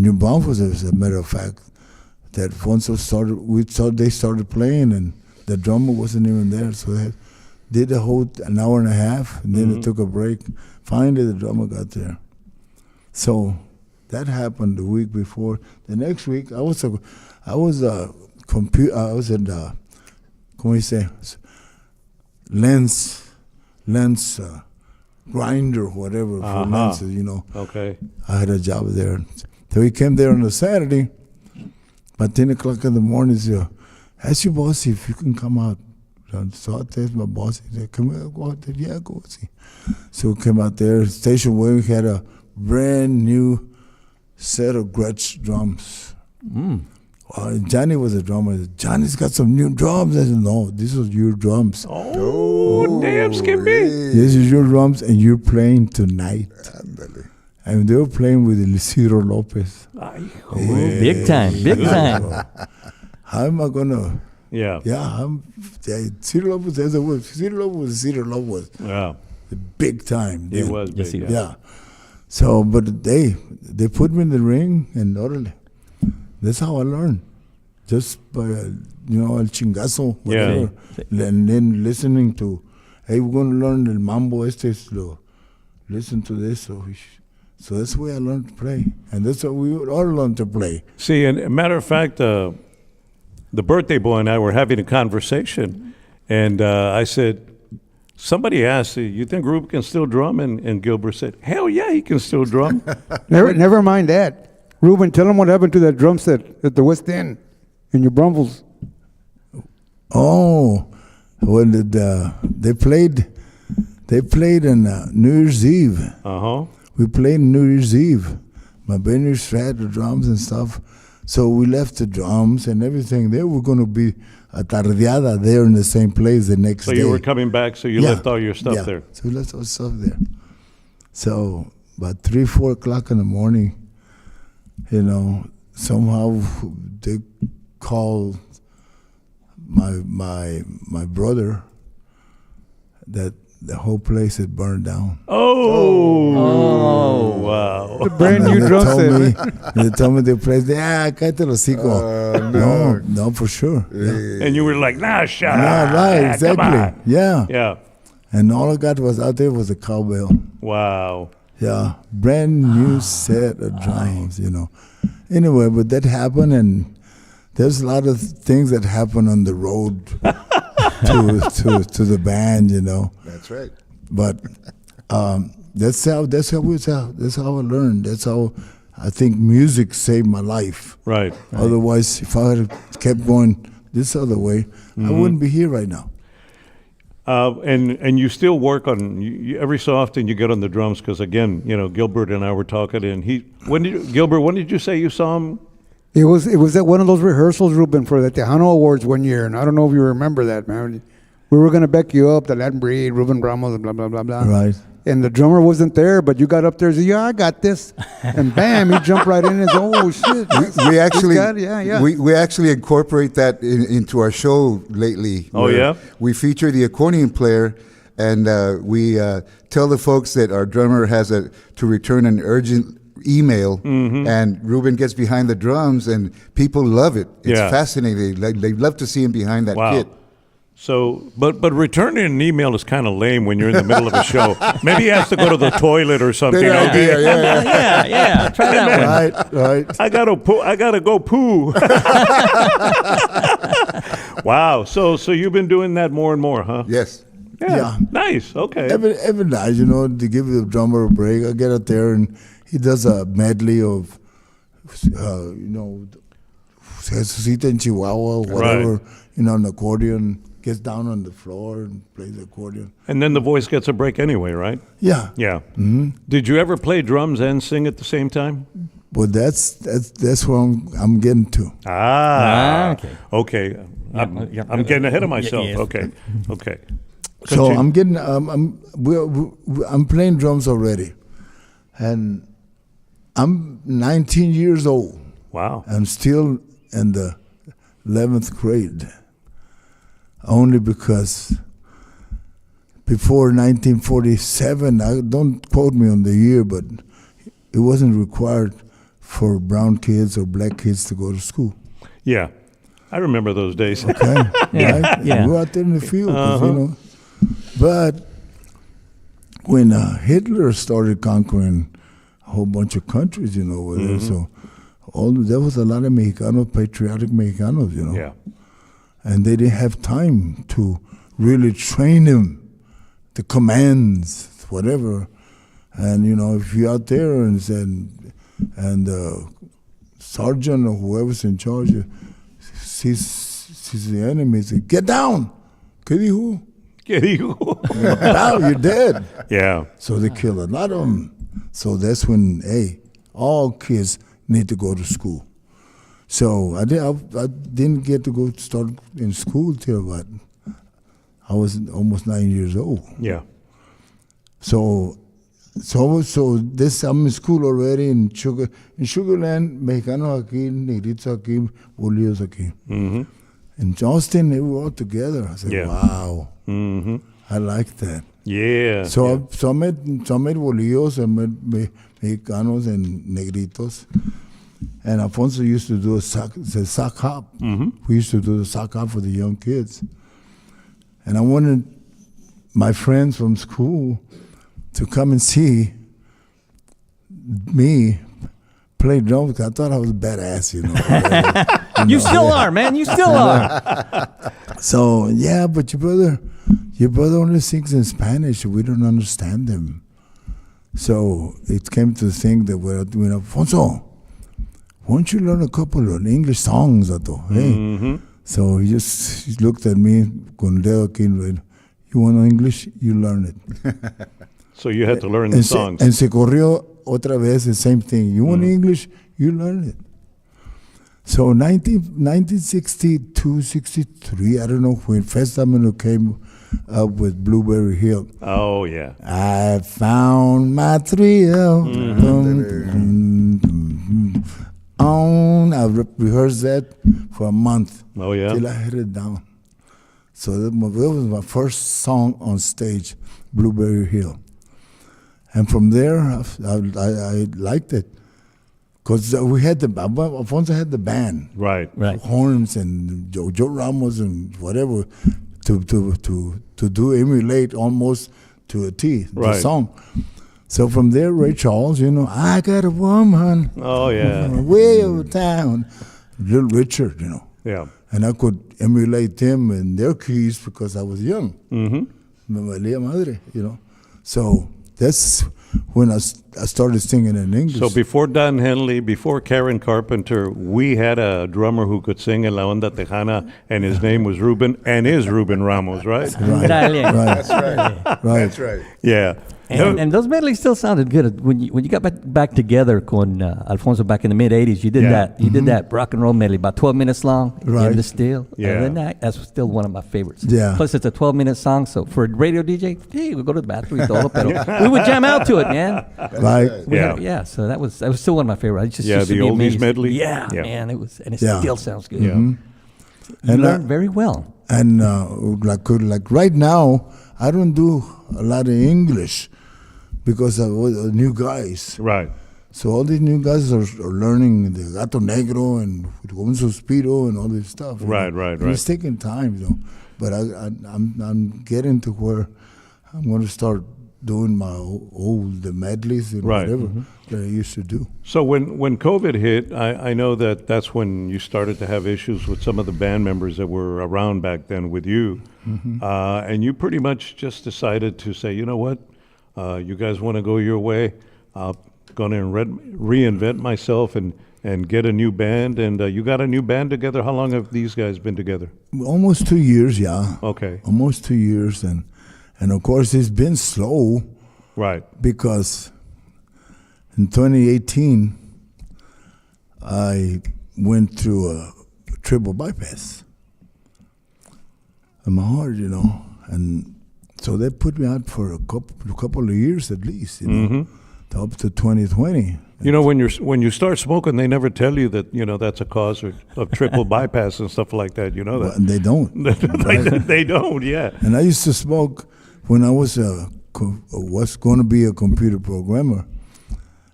[SPEAKER 1] New Braunfels, as a matter of fact, that once they started playing and the drummer wasn't even there, so they did a whole an hour and a half, and then they took a break. Finally, the drummer got there. So that happened the week before. The next week, I was in como dice, lens grinder, whatever, for lenses,
[SPEAKER 2] Okay.
[SPEAKER 1] I had a job there. So he came there on a Saturday, but 10 o'clock in the morning, he said, ask your boss if you can come out. So I text my boss, he said, come here, go out there. Yeah, go see. So we came out there, station where we had a brand new set of Gretsch drums. Johnny was a drummer. Johnny's got some new drums. I said, no, these are your drums.
[SPEAKER 2] Oh, damn, Skippy.
[SPEAKER 1] This is your drums, and you're playing tonight. And they were playing with Isidro Lopez.
[SPEAKER 5] Big time.
[SPEAKER 1] How am I going to...
[SPEAKER 2] Yeah.
[SPEAKER 1] Isidro Lopez, there's a word. Isidro Lopez.
[SPEAKER 2] Yeah.
[SPEAKER 1] Big time.
[SPEAKER 2] He was big.
[SPEAKER 5] Yes, he was.
[SPEAKER 1] Yeah. So, but they put me in the ring, and orderly. That's how I learned. Just by, el chingazo, whatever.
[SPEAKER 2] Yeah.
[SPEAKER 1] And then listening to, hey, we're going to learn el mambo listen to this. So that's the way I learned to play. And that's how we all learned to play.
[SPEAKER 2] See, and a matter of fact, the birthday boy and I were having a conversation, and I said, somebody asked, you think Ruben can still drum? And Gilbert said, hell yeah, he can still drum.
[SPEAKER 6] Never mind that. Ruben, tell them what happened to that drum set at the West End in New Braunfels.
[SPEAKER 1] Oh, well, they played on New Year's Eve. We played New Year's Eve. My banners had the drums and stuff. So we left the drums and everything there. We're going to be a tardeada there in the same place the next day.
[SPEAKER 2] So you were coming back, so you left all your stuff there.
[SPEAKER 1] So we left all stuff there. So about 3, 4 o'clock in the morning, somehow they called my brother that the whole place had burned down.
[SPEAKER 2] Oh, wow.
[SPEAKER 6] The brand new drum set.
[SPEAKER 1] They told me the place, cállate los hocico. No, for sure. Yeah.
[SPEAKER 2] And you were like, nah, shut up.
[SPEAKER 1] Right, exactly.
[SPEAKER 2] Yeah.
[SPEAKER 1] And all I got was out there was a cowbell.
[SPEAKER 2] Wow.
[SPEAKER 1] Yeah, brand new set of drums, Anyway, but that happened, and there's a lot of things that happen on the road to the band,
[SPEAKER 6] That's right.
[SPEAKER 1] But that's how I learned. That's how I think music saved my life.
[SPEAKER 2] Right.
[SPEAKER 1] Otherwise, if I had kept going this other way, I wouldn't be here right now.
[SPEAKER 2] And you still work on every so often you get on the drums because again Gilbert and I were talking and when did you say you saw him?
[SPEAKER 6] It was at one of those rehearsals, Ruben, for the Tejano Awards one year, and I don't know if you remember that, man. We were gonna back you up, the Latin Breed, Ruben Ramos, blah blah blah blah.
[SPEAKER 1] Right.
[SPEAKER 6] And the drummer wasn't there, but you got up there and said, "Yeah, I got this," and bam, he jumped right in and said, "Oh shit!"
[SPEAKER 7] We actually,
[SPEAKER 6] yeah.
[SPEAKER 7] We actually incorporate that into our show lately.
[SPEAKER 2] Oh yeah.
[SPEAKER 7] We feature the accordion player, and we tell the folks that our drummer has to return an urgent email, and Ruben gets behind the drums, and people love it. It's fascinating. They love to see him behind that kit.
[SPEAKER 2] So, but returning an email is kind of lame when you're in the middle of a show. Maybe he has to go to the toilet or something.
[SPEAKER 7] Good idea,
[SPEAKER 5] Yeah. Try that one.
[SPEAKER 1] Right.
[SPEAKER 2] I gotta go poo. Wow. So you've been doing that more and more, huh?
[SPEAKER 7] Yes.
[SPEAKER 1] Yeah.
[SPEAKER 2] Nice. Okay.
[SPEAKER 1] Every night, to give the drummer a break, I get out there and he does a medley of, Jesucita in Chihuahua, whatever, an accordion. Gets down on the floor and plays the accordion.
[SPEAKER 2] And then the voice gets a break anyway, right?
[SPEAKER 1] Yeah.
[SPEAKER 2] Yeah. Did you ever play drums and sing at the same time?
[SPEAKER 1] But that's where I'm getting to.
[SPEAKER 2] Okay. I'm getting ahead of myself.
[SPEAKER 5] Yes.
[SPEAKER 2] Okay.
[SPEAKER 1] So
[SPEAKER 2] Continue.
[SPEAKER 1] I'm getting I'm playing drums already, and I'm 19 years old.
[SPEAKER 2] Wow.
[SPEAKER 1] I'm still in the 11th grade, only because before 1947, don't quote me on the year, but it wasn't required for brown kids or black kids to go to school.
[SPEAKER 2] Yeah. I remember those days.
[SPEAKER 1] Okay,
[SPEAKER 5] Yeah,
[SPEAKER 1] right?
[SPEAKER 5] yeah.
[SPEAKER 1] We're out there in the field, 'cause, you know. But when Hitler started conquering a whole bunch of countries, you know, over there, so there was a lot of Mexicanos, patriotic Mexicanos, you know.
[SPEAKER 2] Yeah.
[SPEAKER 1] And they didn't have time to really train them, the commands, whatever. And, you know, if you're out there and the sergeant or whoever's in charge sees the enemy, says, "Get down!" ¿Qué dijo?
[SPEAKER 2] ¿Qué digo?
[SPEAKER 1] Now you're dead.
[SPEAKER 2] Yeah.
[SPEAKER 1] So they kill a lot of them. So that's when, all kids need to go to school. So I didn't get to start in school till I was almost 9 years old.
[SPEAKER 2] Yeah.
[SPEAKER 1] So this I'm in school already in Sugarland, Mexicanos aquí, Negritos aquí, Bolíos aquí. In Austin, they were all together. I said,
[SPEAKER 2] Yeah.
[SPEAKER 1] wow, I like that.
[SPEAKER 2] Yeah.
[SPEAKER 1] So I met Bolíos, I met Mexicanos and Negritos. And Alfonso used to do the sock hop. We used to do the sock hop for the young kids. And I wanted my friends from school to come and see me play drums, 'cause I thought I was badass, you know.
[SPEAKER 5] You still are, man. You still are.
[SPEAKER 1] So, yeah, but your brother only sings in Spanish. We don't understand him. So it came to the thing that we're doing, Alfonso, why don't you learn a couple of English songs? Hey. So he looked at me, con dedo aquí, and you want English? You learn it.
[SPEAKER 2] So you had to learn the songs.
[SPEAKER 1] And se corrió otra vez, the same thing. You want English? You learn it. So 1962, 63, I don't know when, first time came up with Blueberry Hill.
[SPEAKER 2] Oh, yeah.
[SPEAKER 1] I found my thrill. I rehearsed that for a month.
[SPEAKER 2] Oh, yeah.
[SPEAKER 1] Till I had it down. So that was my first song on stage, Blueberry Hill. And from there, I liked it. Because we had Alfonso had the band.
[SPEAKER 2] Right.
[SPEAKER 1] Horns and Joe Ramos and whatever to emulate almost to a T, the song. So from there, Ray Charles, you know, I got a woman.
[SPEAKER 2] Oh, yeah.
[SPEAKER 1] Way over town. Little Richard, you know.
[SPEAKER 2] Yeah.
[SPEAKER 1] And I could emulate them and their keys because I was young. Me valía madre, you know. So that's when I started singing in English.
[SPEAKER 2] So before Don Henley, before Karen Carpenter, we had a drummer who could sing en la onda tejana, and his name was Ruben, and is Ruben Ramos, right?
[SPEAKER 1] That's right.
[SPEAKER 2] Yeah.
[SPEAKER 5] And those medleys still sounded good when you got back together con Alfonso back in the mid '80s. You did that. You did that rock and roll medley, about 12 minutes long.
[SPEAKER 1] Right.
[SPEAKER 5] In the steel.
[SPEAKER 2] Yeah.
[SPEAKER 5] And that's still one of my favorites.
[SPEAKER 1] Yeah.
[SPEAKER 5] Plus, it's a 12-minute song, so for a radio DJ, hey, we'll go to the bathroom y todo, pero we would jam out to it, man.
[SPEAKER 1] Right.
[SPEAKER 5] Yeah. So that was still one of my favorites.
[SPEAKER 2] Yeah, the oldies medley.
[SPEAKER 5] Yeah, man, it still sounds good.
[SPEAKER 2] Yeah.
[SPEAKER 5] You learned very well.
[SPEAKER 1] And like right now, I don't do a lot of English because of all the new guys.
[SPEAKER 2] Right.
[SPEAKER 1] So all these new guys are learning the Gato Negro and Un Suspiro and all this stuff.
[SPEAKER 2] Right.
[SPEAKER 1] And it's taking time, you know. But I'm getting to where I'm going to start doing my the medleys and whatever that I used to do.
[SPEAKER 2] So when COVID hit, I know that's when you started to have issues with some of the band members that were around back then with you. And you pretty much just decided to say, you know what, you guys want to go your way, I'm going to reinvent myself and get a new band. And you got a new band together. How long have these guys been together?
[SPEAKER 1] Almost 2 years, yeah.
[SPEAKER 2] Okay.
[SPEAKER 1] Almost 2 years. And of course, it's been slow.
[SPEAKER 2] Right.
[SPEAKER 1] Because in 2018, I went through a triple bypass in my heart, and so they put me out for a couple of years at least, up to 2020.
[SPEAKER 2] When you start smoking, they never tell you that that's a cause of triple bypass and stuff like that. You know that.
[SPEAKER 1] Well, they don't.
[SPEAKER 2] They don't. Yeah.
[SPEAKER 1] And I used to smoke when I was going to be a computer programmer.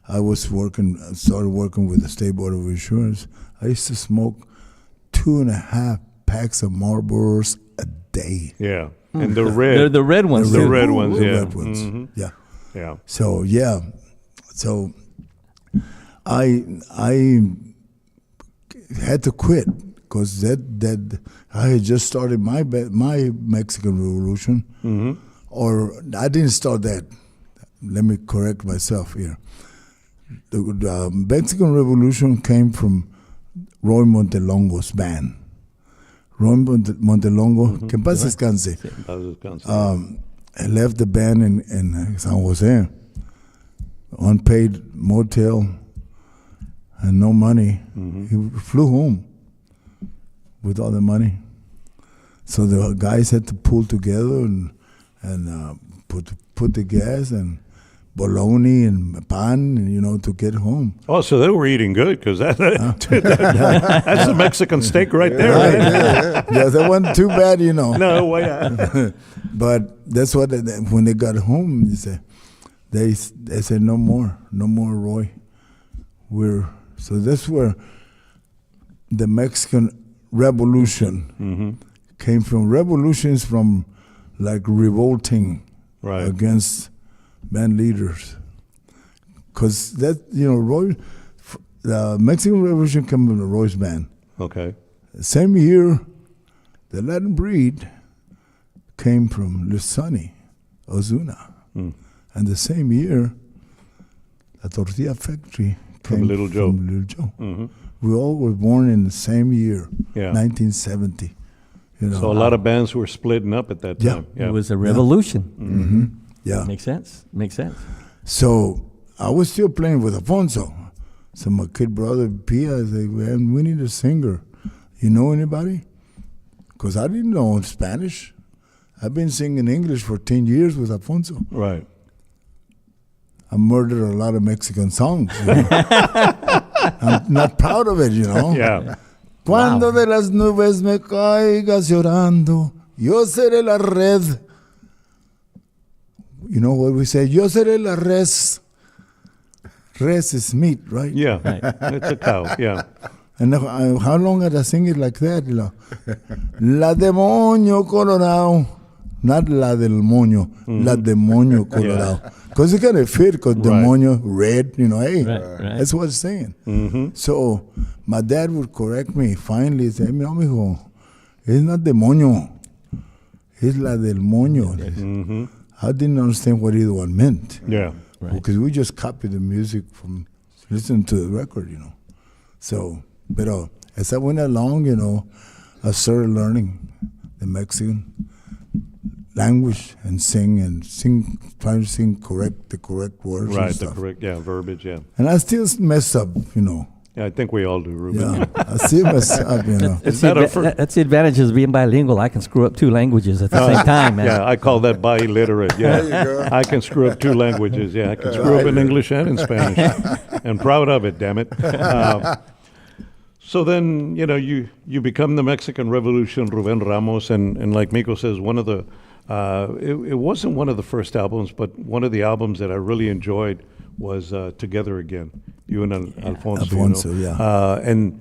[SPEAKER 1] I started working with the State Board of Insurance. I used to smoke 2.5 packs of Marlboros a day.
[SPEAKER 2] Yeah, and the red.
[SPEAKER 5] They're the red ones.
[SPEAKER 2] The red ones,
[SPEAKER 1] The
[SPEAKER 2] yeah.
[SPEAKER 1] red ones.
[SPEAKER 2] Mhm.
[SPEAKER 1] Yeah.
[SPEAKER 2] Yeah.
[SPEAKER 1] So I had to quit because that I had just started my Mexican Revolution, or I didn't start that. Let me correct myself here. The Mexican Revolution came from Roy Montelongo's band. Roy Montelongo, que en paz descanse, left the band in San Jose, unpaid motel, and no money. He flew home with all the money. So the guys had to pull together and put the gas and bologna and pan, to get home.
[SPEAKER 2] Oh, so they were eating good because that's a Mexican steak right there. Right?
[SPEAKER 1] Yeah, that wasn't too bad,
[SPEAKER 2] No way.
[SPEAKER 1] But that's what when they got home, they said no more Roy. So that's where the Mexican Revolution came from. Revolutions from like revolting against band leaders, because that Roy, the Mexican Revolution came from the Roy's band.
[SPEAKER 2] Okay.
[SPEAKER 1] The same year, the Latin Breed came from Lusani, Ozuna, and the same year, the Tortilla Factory came
[SPEAKER 2] from Little Joe.
[SPEAKER 1] We all were born in the same year, 1970.
[SPEAKER 2] So a lot of bands were splitting up at that time.
[SPEAKER 5] It was a revolution.
[SPEAKER 1] Yeah.
[SPEAKER 5] Makes sense.
[SPEAKER 1] So I was still playing with Alfonso. So my kid brother, Pia, I said, man, we need a singer. You know anybody? Because I didn't know Spanish. I've been singing English for 10 years with Alfonso.
[SPEAKER 2] Right.
[SPEAKER 1] I murdered a lot of Mexican songs. I'm not proud of it,
[SPEAKER 2] Yeah.
[SPEAKER 1] Cuando de las nubes me caigas llorando, yo seré la red. You know what we say? Yo seré la res. Res is meat, right?
[SPEAKER 2] Yeah. It's a cow. Yeah.
[SPEAKER 1] And how long did I sing it like that? La demonio colorado. Not la del moño. La demonio colorado. Because it kind of fit, because demonio, red, hey. That's what it's saying. So my dad would correct me. Finally, say, no, mijo, it's not demonio. It's la del moño. I didn't understand what either one meant.
[SPEAKER 2] Yeah.
[SPEAKER 1] Because we just copied the music from listening to the record, So, but as I went along, I started learning the Mexican language and trying to sing the correct words.
[SPEAKER 2] Right,
[SPEAKER 1] and
[SPEAKER 2] the
[SPEAKER 1] stuff.
[SPEAKER 2] correct, verbiage, yeah.
[SPEAKER 1] And I still mess up,
[SPEAKER 2] Yeah, I think we all do, Ruben.
[SPEAKER 1] Yeah, I still mess up,
[SPEAKER 5] That's the advantage of being bilingual. I can screw up 2 languages at the same time, man.
[SPEAKER 2] Yeah, I call that bi-literate. Yeah,
[SPEAKER 7] There you go.
[SPEAKER 2] I can screw up 2 languages. Yeah, I can screw up in English and in Spanish, and proud of it. Damn it. So then, you become the Mexican Revolution, Ruben Ramos, and like Mico says, one of the it wasn't one of the first albums, but one of the albums that I really enjoyed was Together Again. You and Alfonso.
[SPEAKER 1] Alfonso, yeah.
[SPEAKER 2] And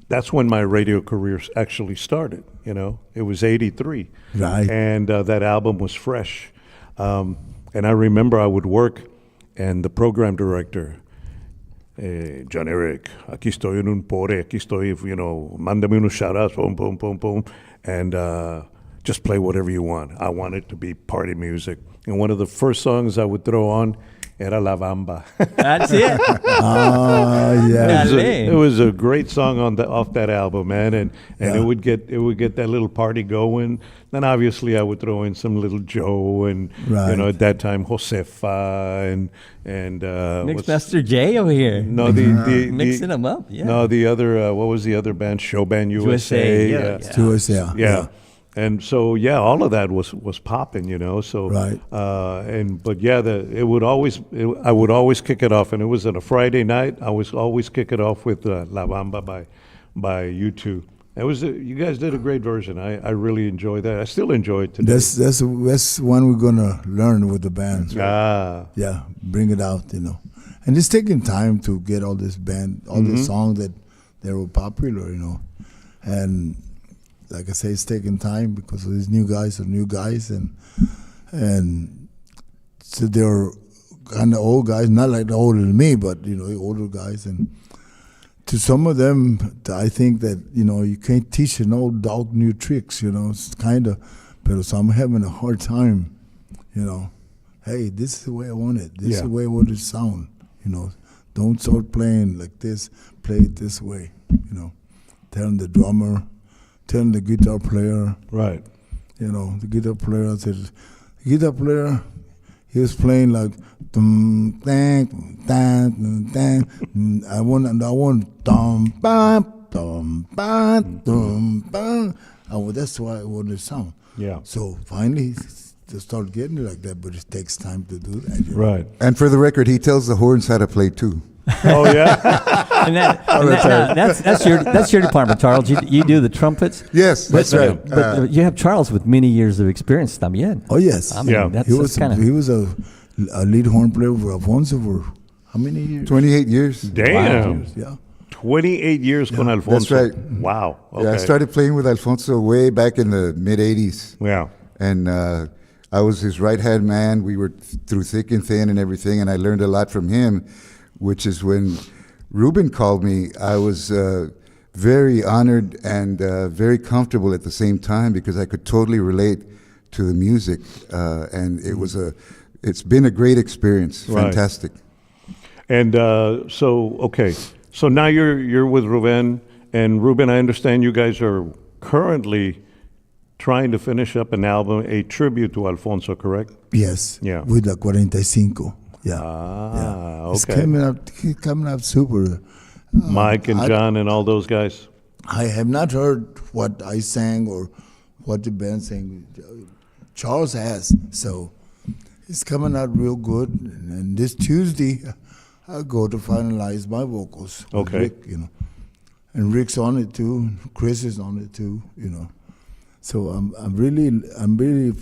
[SPEAKER 2] that's when my radio career actually started. It was '83,
[SPEAKER 1] Right.
[SPEAKER 2] And that album was fresh. And I remember I would work, and the program director, John Eric, aquí estoy en un pore, aquí estoy, mándame unos shout-outs, boom, boom, boom, boom, and just play whatever you want. I want it to be party music. And one of the first songs I would throw on era La Bamba.
[SPEAKER 5] That's it.
[SPEAKER 1] Oh, yeah.
[SPEAKER 5] Dale.
[SPEAKER 2] It was a great song off that album, man, and
[SPEAKER 1] Yeah.
[SPEAKER 2] it would get that little party going. Then obviously I would throw in some Little Joe and
[SPEAKER 1] Right.
[SPEAKER 2] at that time Josefa and what's-
[SPEAKER 5] Mixmaster J over here.
[SPEAKER 2] no the
[SPEAKER 5] Mixing them up. Yeah.
[SPEAKER 2] no the other what was the other band, Showband USA,
[SPEAKER 5] yeah.
[SPEAKER 1] Tours, yeah.
[SPEAKER 2] yeah. And so all of that was popping, so
[SPEAKER 1] Right.
[SPEAKER 2] but I would always kick it off, and it was on a Friday night. I was always kick it off with La Bamba by U2. It was you guys did a great version. I really enjoyed that. I still enjoy it today.
[SPEAKER 1] That's one we're gonna learn with the band. Yeah, bring it out, And it's taking time to get all this band, all the songs that they were popular, And like I say, it's taking time because of these new guys and so they're kind of old guys, not like older than me, but older guys. And to some of them, I think that you can't teach an old dog new tricks. It's kind of, but some having a hard time. Hey, this is the way I want it. This is the way I want it to sound. Don't start playing like this. Play it this way. Telling the drummer, telling the guitar player.
[SPEAKER 2] Right.
[SPEAKER 1] The guitar player said, he was playing like dum dang dang dang. I want dum bam dum bam dum bam. That's why I want to sound.
[SPEAKER 2] Yeah.
[SPEAKER 1] So finally, to start getting it like that, but it takes time to do that.
[SPEAKER 2] Right.
[SPEAKER 7] And for the record, he tells the horns how to play too.
[SPEAKER 2] Oh yeah.
[SPEAKER 5] And that's your department, Charles. You do the trumpets.
[SPEAKER 7] Yes, that's right.
[SPEAKER 5] But you have Charles with many years of experience también.
[SPEAKER 1] Oh yes.
[SPEAKER 5] I mean,
[SPEAKER 2] Yeah.
[SPEAKER 5] that's
[SPEAKER 1] He was a lead horn player for Alfonso for how many years?
[SPEAKER 7] 28 years.
[SPEAKER 2] Damn.
[SPEAKER 1] Yeah.
[SPEAKER 2] 28 years con Alfonso.
[SPEAKER 7] That's right.
[SPEAKER 2] Wow. Okay.
[SPEAKER 7] Yeah, I started playing with Alfonso way back in the mid-'80s.
[SPEAKER 2] Yeah.
[SPEAKER 7] And I was his right-hand man. We were through thick and thin and everything, and I learned a lot from him, which is when Ruben called me, I was very honored and very comfortable at the same time because I could totally relate to the music. And it's been a great experience.
[SPEAKER 2] Right.
[SPEAKER 7] Fantastic.
[SPEAKER 2] And so now you're with Ruben, and Ruben, I understand you guys are currently trying to finish up an album, a tribute to Alfonso, correct?
[SPEAKER 1] Yes.
[SPEAKER 2] Yeah.
[SPEAKER 1] With the 45. Yeah.
[SPEAKER 2] Ah,
[SPEAKER 1] It's
[SPEAKER 2] okay.
[SPEAKER 1] coming up super.
[SPEAKER 2] Mike and John and all those guys.
[SPEAKER 1] I have not heard what I sang or what the band sang. Charles has, so it's coming out real good. And this Tuesday, I'll go to finalize my vocals. with
[SPEAKER 2] Okay.
[SPEAKER 1] Rick, and Rick's on it too. Chris is on it too. So I'm really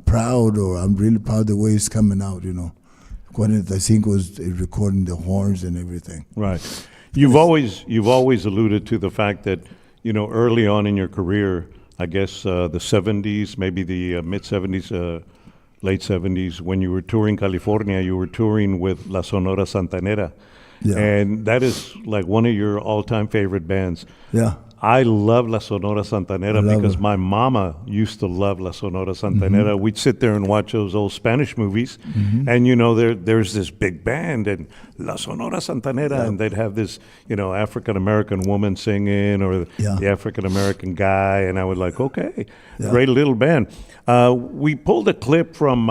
[SPEAKER 1] proud, or I'm really proud the way it's coming out. 45 was recording the horns and everything.
[SPEAKER 2] Right. You've always alluded to the fact that, early on in your career, I guess the 70s, maybe the mid-70s, late 70s, when you were touring California, you were touring with La Sonora Santanera.
[SPEAKER 1] Yeah.
[SPEAKER 2] And that is like one of your all-time favorite bands.
[SPEAKER 1] Yeah.
[SPEAKER 2] I love La Sonora Santanera
[SPEAKER 1] love
[SPEAKER 2] because
[SPEAKER 1] her.
[SPEAKER 2] my mama used to love La Sonora Santanera. We'd sit there and watch those old Spanish movies, and there's this big band and La Sonora Santanera, and they'd have this African American woman singing or the African American guy, and I was like, okay, great little band. We pulled a clip from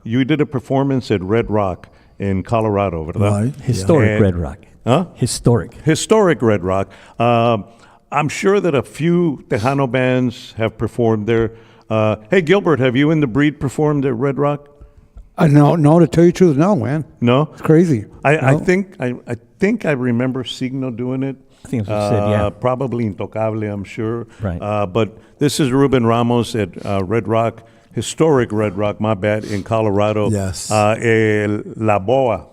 [SPEAKER 2] you did a performance at Red Rock in Colorado, ¿verdad?
[SPEAKER 1] Right.
[SPEAKER 5] Historic
[SPEAKER 2] And-
[SPEAKER 5] Red Rock.
[SPEAKER 2] Huh? Historic Red Rock. I'm sure that a few Tejano bands have performed there. Hey, Gilbert, have you and the Breed performed at Red Rock?
[SPEAKER 6] No, to tell you the truth, no, man.
[SPEAKER 2] No?
[SPEAKER 6] It's crazy.
[SPEAKER 2] I
[SPEAKER 6] No.
[SPEAKER 2] think I remember Signo doing it.
[SPEAKER 5] I think that's what you said, yeah.
[SPEAKER 2] Probably Intocable, I'm sure.
[SPEAKER 5] Right.
[SPEAKER 2] But this is Ruben Ramos at Red Rock, historic Red Rock, my bad, in Colorado.
[SPEAKER 1] Yes.
[SPEAKER 2] La Boa,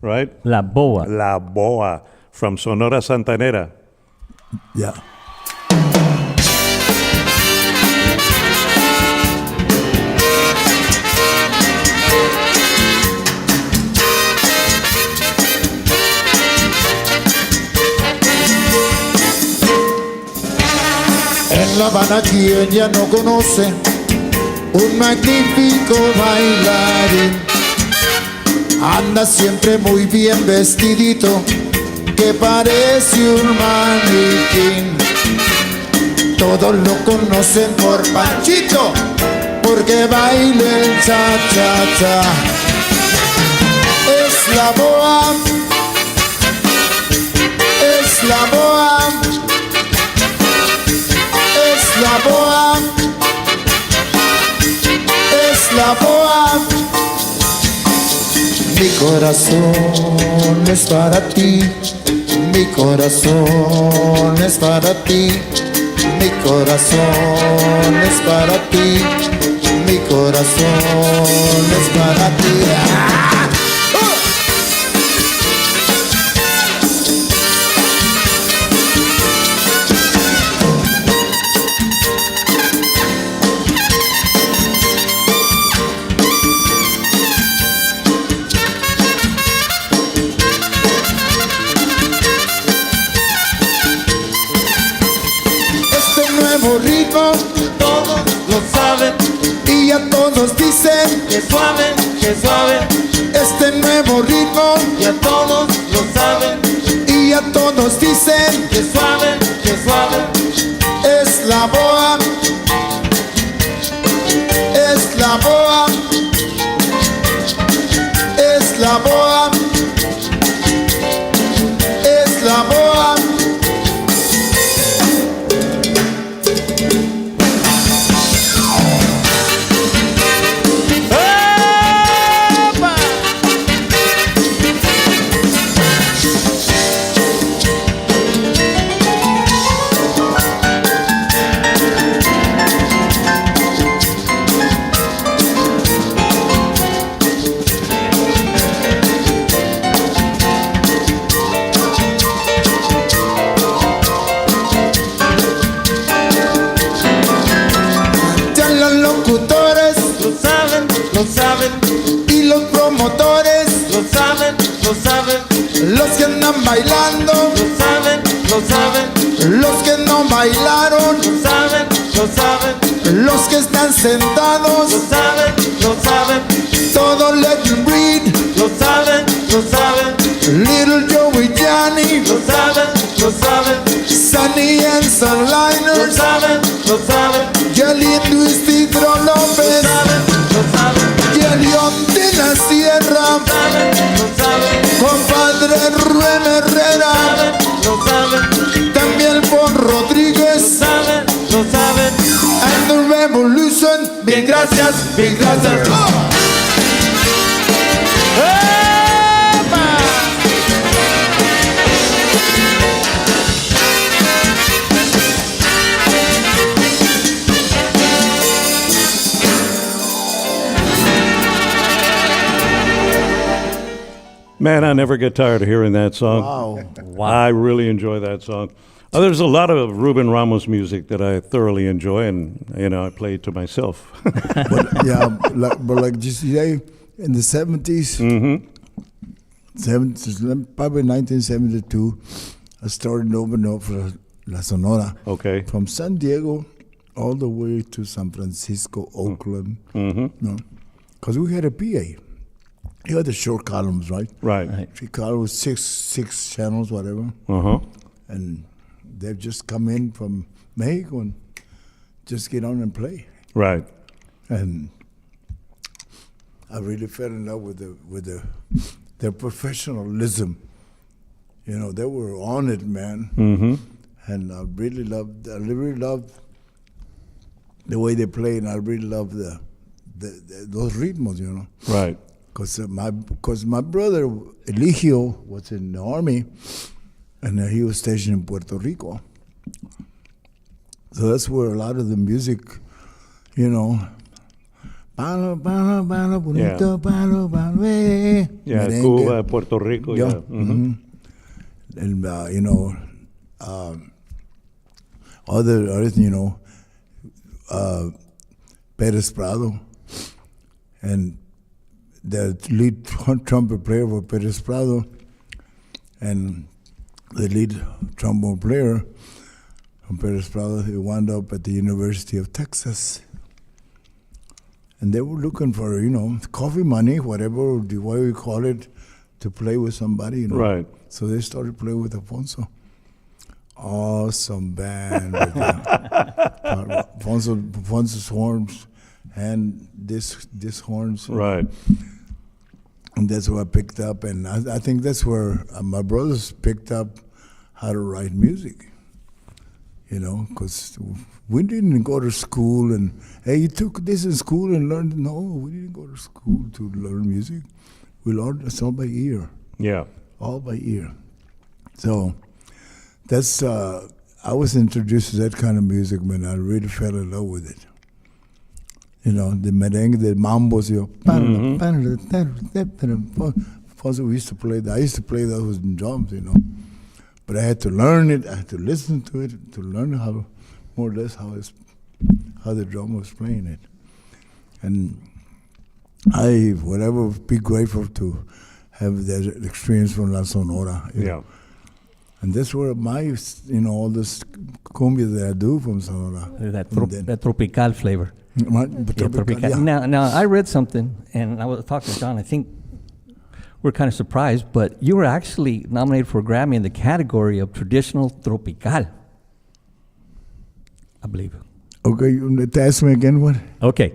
[SPEAKER 2] right?
[SPEAKER 5] La Boa.
[SPEAKER 2] La Boa from Sonora Santanera.
[SPEAKER 1] Yeah.
[SPEAKER 8] En La Habana, quien ya no conoce un magnífico bailarín anda siempre muy bien vestidito, que parece un maniquín. Todos lo conocen por Panchito, porque baila el cha-cha-cha. Es la boa, es la boa, es la boa, es la boa. Mi corazón es para ti, mi corazón es para ti, mi corazón es para ti, mi corazón es para ti. ¡Ah! Ritmo, todos lo saben y ya todos dicen que suave, que suave. Este nuevo ritmo, ya todos lo saben y ya todos dicen que suave, que suave. Es la boa, es la boa, es la boa, es la boa. Lo saben, y los promotores lo saben, lo saben. Los que andan bailando lo saben, lo saben. Los que no bailaron lo saben, lo saben. Los que están sentados lo saben, lo saben. Todo let them breed lo saben, lo saben. Little Joey Jonny lo saben, lo saben. Sunny and Sunliners lo saben, lo saben. Jelly and Luis Tidro López lo saben, lo saben. Y el León de la Sierra, lo saben. Compadre Ruben Herrera, lo saben. También Bon Rodríguez, lo saben. And the Revolution, bien gracias, bien gracias. ¡Oh!
[SPEAKER 2] Man, I never get tired of hearing that song.
[SPEAKER 1] Wow.
[SPEAKER 2] I really enjoy that song. There's a lot of Ruben Ramos music that I thoroughly enjoy, and I play it to myself.
[SPEAKER 1] But yeah, like just today in the 70s, 70s, probably 1972, I started opening up for La Sonora.
[SPEAKER 2] Okay.
[SPEAKER 1] From San Diego all the way to San Francisco, Oakland. Because we had a PA. You had the short columns, right?
[SPEAKER 2] Right.
[SPEAKER 1] 3 columns, six channels, whatever. And they've just come in from Mexico and just get on and play.
[SPEAKER 2] Right.
[SPEAKER 1] And I really fell in love with their professionalism. They were on it, man. And I really loved the way they played, and I really loved those ritmos,
[SPEAKER 2] Right.
[SPEAKER 1] Because my brother Eligio was in the army, and he was stationed in Puerto Rico. So that's where a lot of the music, palo, palo, palo, bonito, palo, palo,
[SPEAKER 2] Yeah,
[SPEAKER 1] merengue.
[SPEAKER 2] Cuba, Puerto Rico, yeah.
[SPEAKER 1] And other, Perez Prado, and the lead trumpet player was Perez Prado, and the lead trombone player from Perez Prado, he wound up at the University of Texas. And they were looking for, coffee money, whatever, the way we call it, to play with somebody,
[SPEAKER 2] Right.
[SPEAKER 1] So they started playing with Alfonso. Awesome band. Alfonso's horns and this horns.
[SPEAKER 2] Right.
[SPEAKER 1] And that's what I picked up. And I think that's where my brothers picked up how to write music. Because we didn't go to school and, hey, you took this in school and learned. No, we didn't go to school to learn music. We learned it's all by ear.
[SPEAKER 2] Yeah.
[SPEAKER 1] All by ear. So that's, I was introduced to that kind of music, man. I really fell in love with it. The merengue, the mambos, we used to play that. I used to play those in drums, But I had to learn it. I had to listen to it to learn how, more or less, how the drum was playing it. And I, be grateful to have that experience from La Sonora.
[SPEAKER 2] Yeah.
[SPEAKER 1] And that's where my, all this cumbia that I do from Sonora.
[SPEAKER 5] That tropical flavor.
[SPEAKER 1] Tropical, yeah.
[SPEAKER 5] Now, I read something, and I was talking to John. I think we're kind of surprised, but you were actually nominated for a Grammy in the category of traditional tropical, I believe.
[SPEAKER 1] Okay, ask me again what?
[SPEAKER 5] Okay.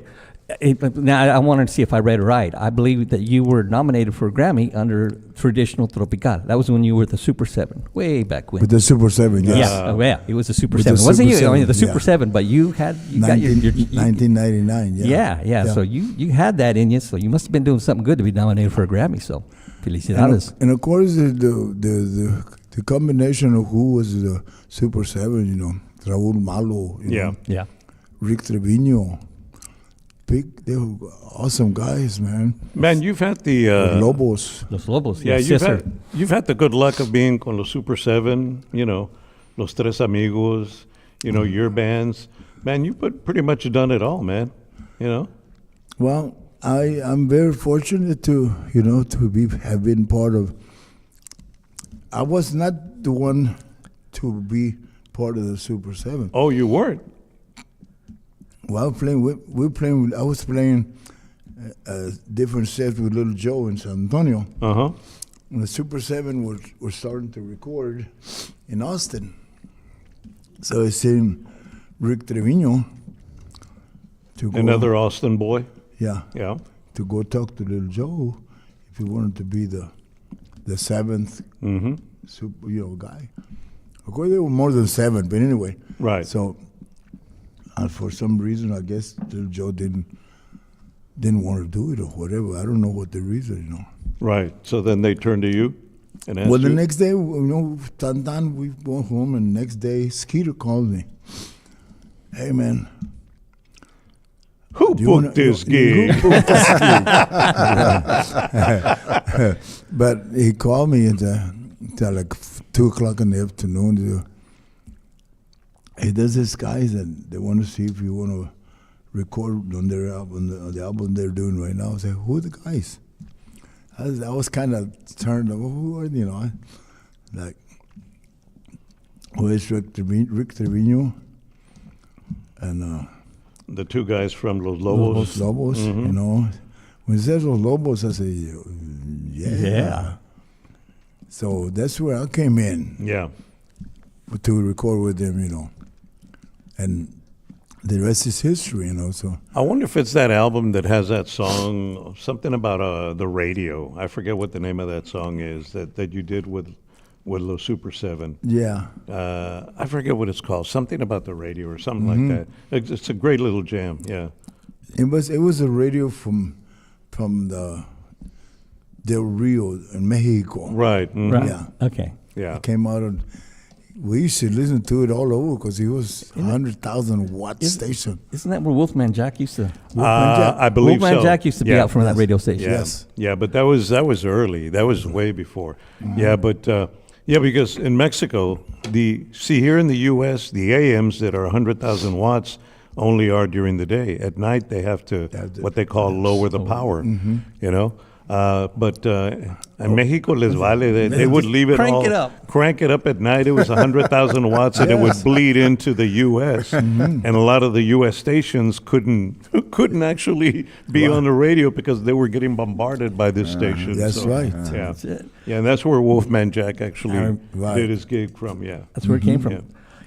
[SPEAKER 5] Now, I wanted to see if I read it right. I believe that you were nominated for a Grammy under traditional tropical. That was when you were the Super 7, way back when.
[SPEAKER 1] With the Super 7, yes.
[SPEAKER 5] Yeah, it was the Super
[SPEAKER 1] With
[SPEAKER 5] 7.
[SPEAKER 1] the
[SPEAKER 5] It wasn't
[SPEAKER 1] Super
[SPEAKER 5] you,
[SPEAKER 1] 7,
[SPEAKER 5] the Super
[SPEAKER 1] yeah.
[SPEAKER 5] 7, but you got your
[SPEAKER 1] 1999, yeah.
[SPEAKER 5] Yeah. So you had that in you, so you must have been doing something good to be nominated for a Grammy, so felicidades.
[SPEAKER 1] And of course, the combination of who was the Super 7, Raúl Malo,
[SPEAKER 5] Yeah.
[SPEAKER 1] Rick Trevino, they were awesome guys, man.
[SPEAKER 2] Man, you've had the
[SPEAKER 1] Lobos.
[SPEAKER 5] Los Lobos.
[SPEAKER 2] Yeah,
[SPEAKER 5] yes, sir.
[SPEAKER 2] you've had the good luck of being con los Super 7, Los Tres Amigos, your bands. Man, you've pretty much done it all, man.
[SPEAKER 1] Well, I'm very fortunate to have been part of. I was not the one to be part of the Super 7.
[SPEAKER 2] Oh, you weren't?
[SPEAKER 1] Well, I was playing different sets with Little Joe in San Antonio.
[SPEAKER 2] Uh-huh.
[SPEAKER 1] And the Super 7 were starting to record in Austin. So I sent Rick Trevino to go. Another
[SPEAKER 2] Austin boy?
[SPEAKER 1] Yeah.
[SPEAKER 2] Yeah.
[SPEAKER 1] To go talk to Little Joe if he wanted to be the 7th super, guy. Of course, there were more than 7, but anyway.
[SPEAKER 2] Right.
[SPEAKER 1] So, for some reason, I guess Little Joe didn't want to do it or whatever. I don't know what the reason,
[SPEAKER 2] Right. So then they turned to you and asked
[SPEAKER 1] Well, the
[SPEAKER 2] you?
[SPEAKER 1] next day, Tantan, we go home, and the next day, Skeeter called me. Hey, man.
[SPEAKER 2] Who booked this gig?
[SPEAKER 1] But he called me at like 2 o'clock in the afternoon. Hey, there's this guys that they want to see if you want to record on their album, the album they're doing right now. I said, who are the guys? I was kind of turned, who are like, who is Rick Trevino? And
[SPEAKER 2] the 2 guys from Los Lobos.
[SPEAKER 1] Los Lobos, When it says Los Lobos, I say, yeah. So that's where I came in.
[SPEAKER 2] Yeah.
[SPEAKER 1] To record with them, And the rest is history, So
[SPEAKER 2] I wonder if it's that album that has that song, something about the radio. I forget what the name of that song is that you did with Los Super 7.
[SPEAKER 1] Yeah.
[SPEAKER 2] I forget what it's called. Something about the radio or something like that. It's a great little jam. Yeah.
[SPEAKER 1] It was a radio from the Del Rio in Mexico.
[SPEAKER 2] Right. Mm-hmm.
[SPEAKER 5] Right.
[SPEAKER 1] Yeah.
[SPEAKER 5] Okay.
[SPEAKER 2] Yeah.
[SPEAKER 1] It came out we used to listen to it all over because it was 100,000 watt station.
[SPEAKER 5] Isn't that where Wolfman Jack used to?
[SPEAKER 2] I believe
[SPEAKER 5] Wolfman
[SPEAKER 2] so.
[SPEAKER 5] Jack used to be out from that radio station.
[SPEAKER 1] Yes.
[SPEAKER 2] Yeah, but that was early. That was way before. Yeah, but because in Mexico, here in the U.S., the AMs that are 100,000 watts only are during the day. At night, they have to what they call lower the power. But in Mexico les vale. They would leave it
[SPEAKER 5] Crank
[SPEAKER 2] all.
[SPEAKER 5] it up.
[SPEAKER 2] Crank it up at night. It was 100,000 watts, and it would bleed into the U.S. And a lot of the U.S. stations couldn't actually be on the radio because they were getting bombarded by this station.
[SPEAKER 1] That's
[SPEAKER 2] So,
[SPEAKER 1] right.
[SPEAKER 2] Yeah.
[SPEAKER 5] That's it.
[SPEAKER 2] Yeah, and that's where Wolfman Jack actually
[SPEAKER 1] Right.
[SPEAKER 2] did his gig from. Yeah.
[SPEAKER 5] That's where it came from.
[SPEAKER 2] Yeah.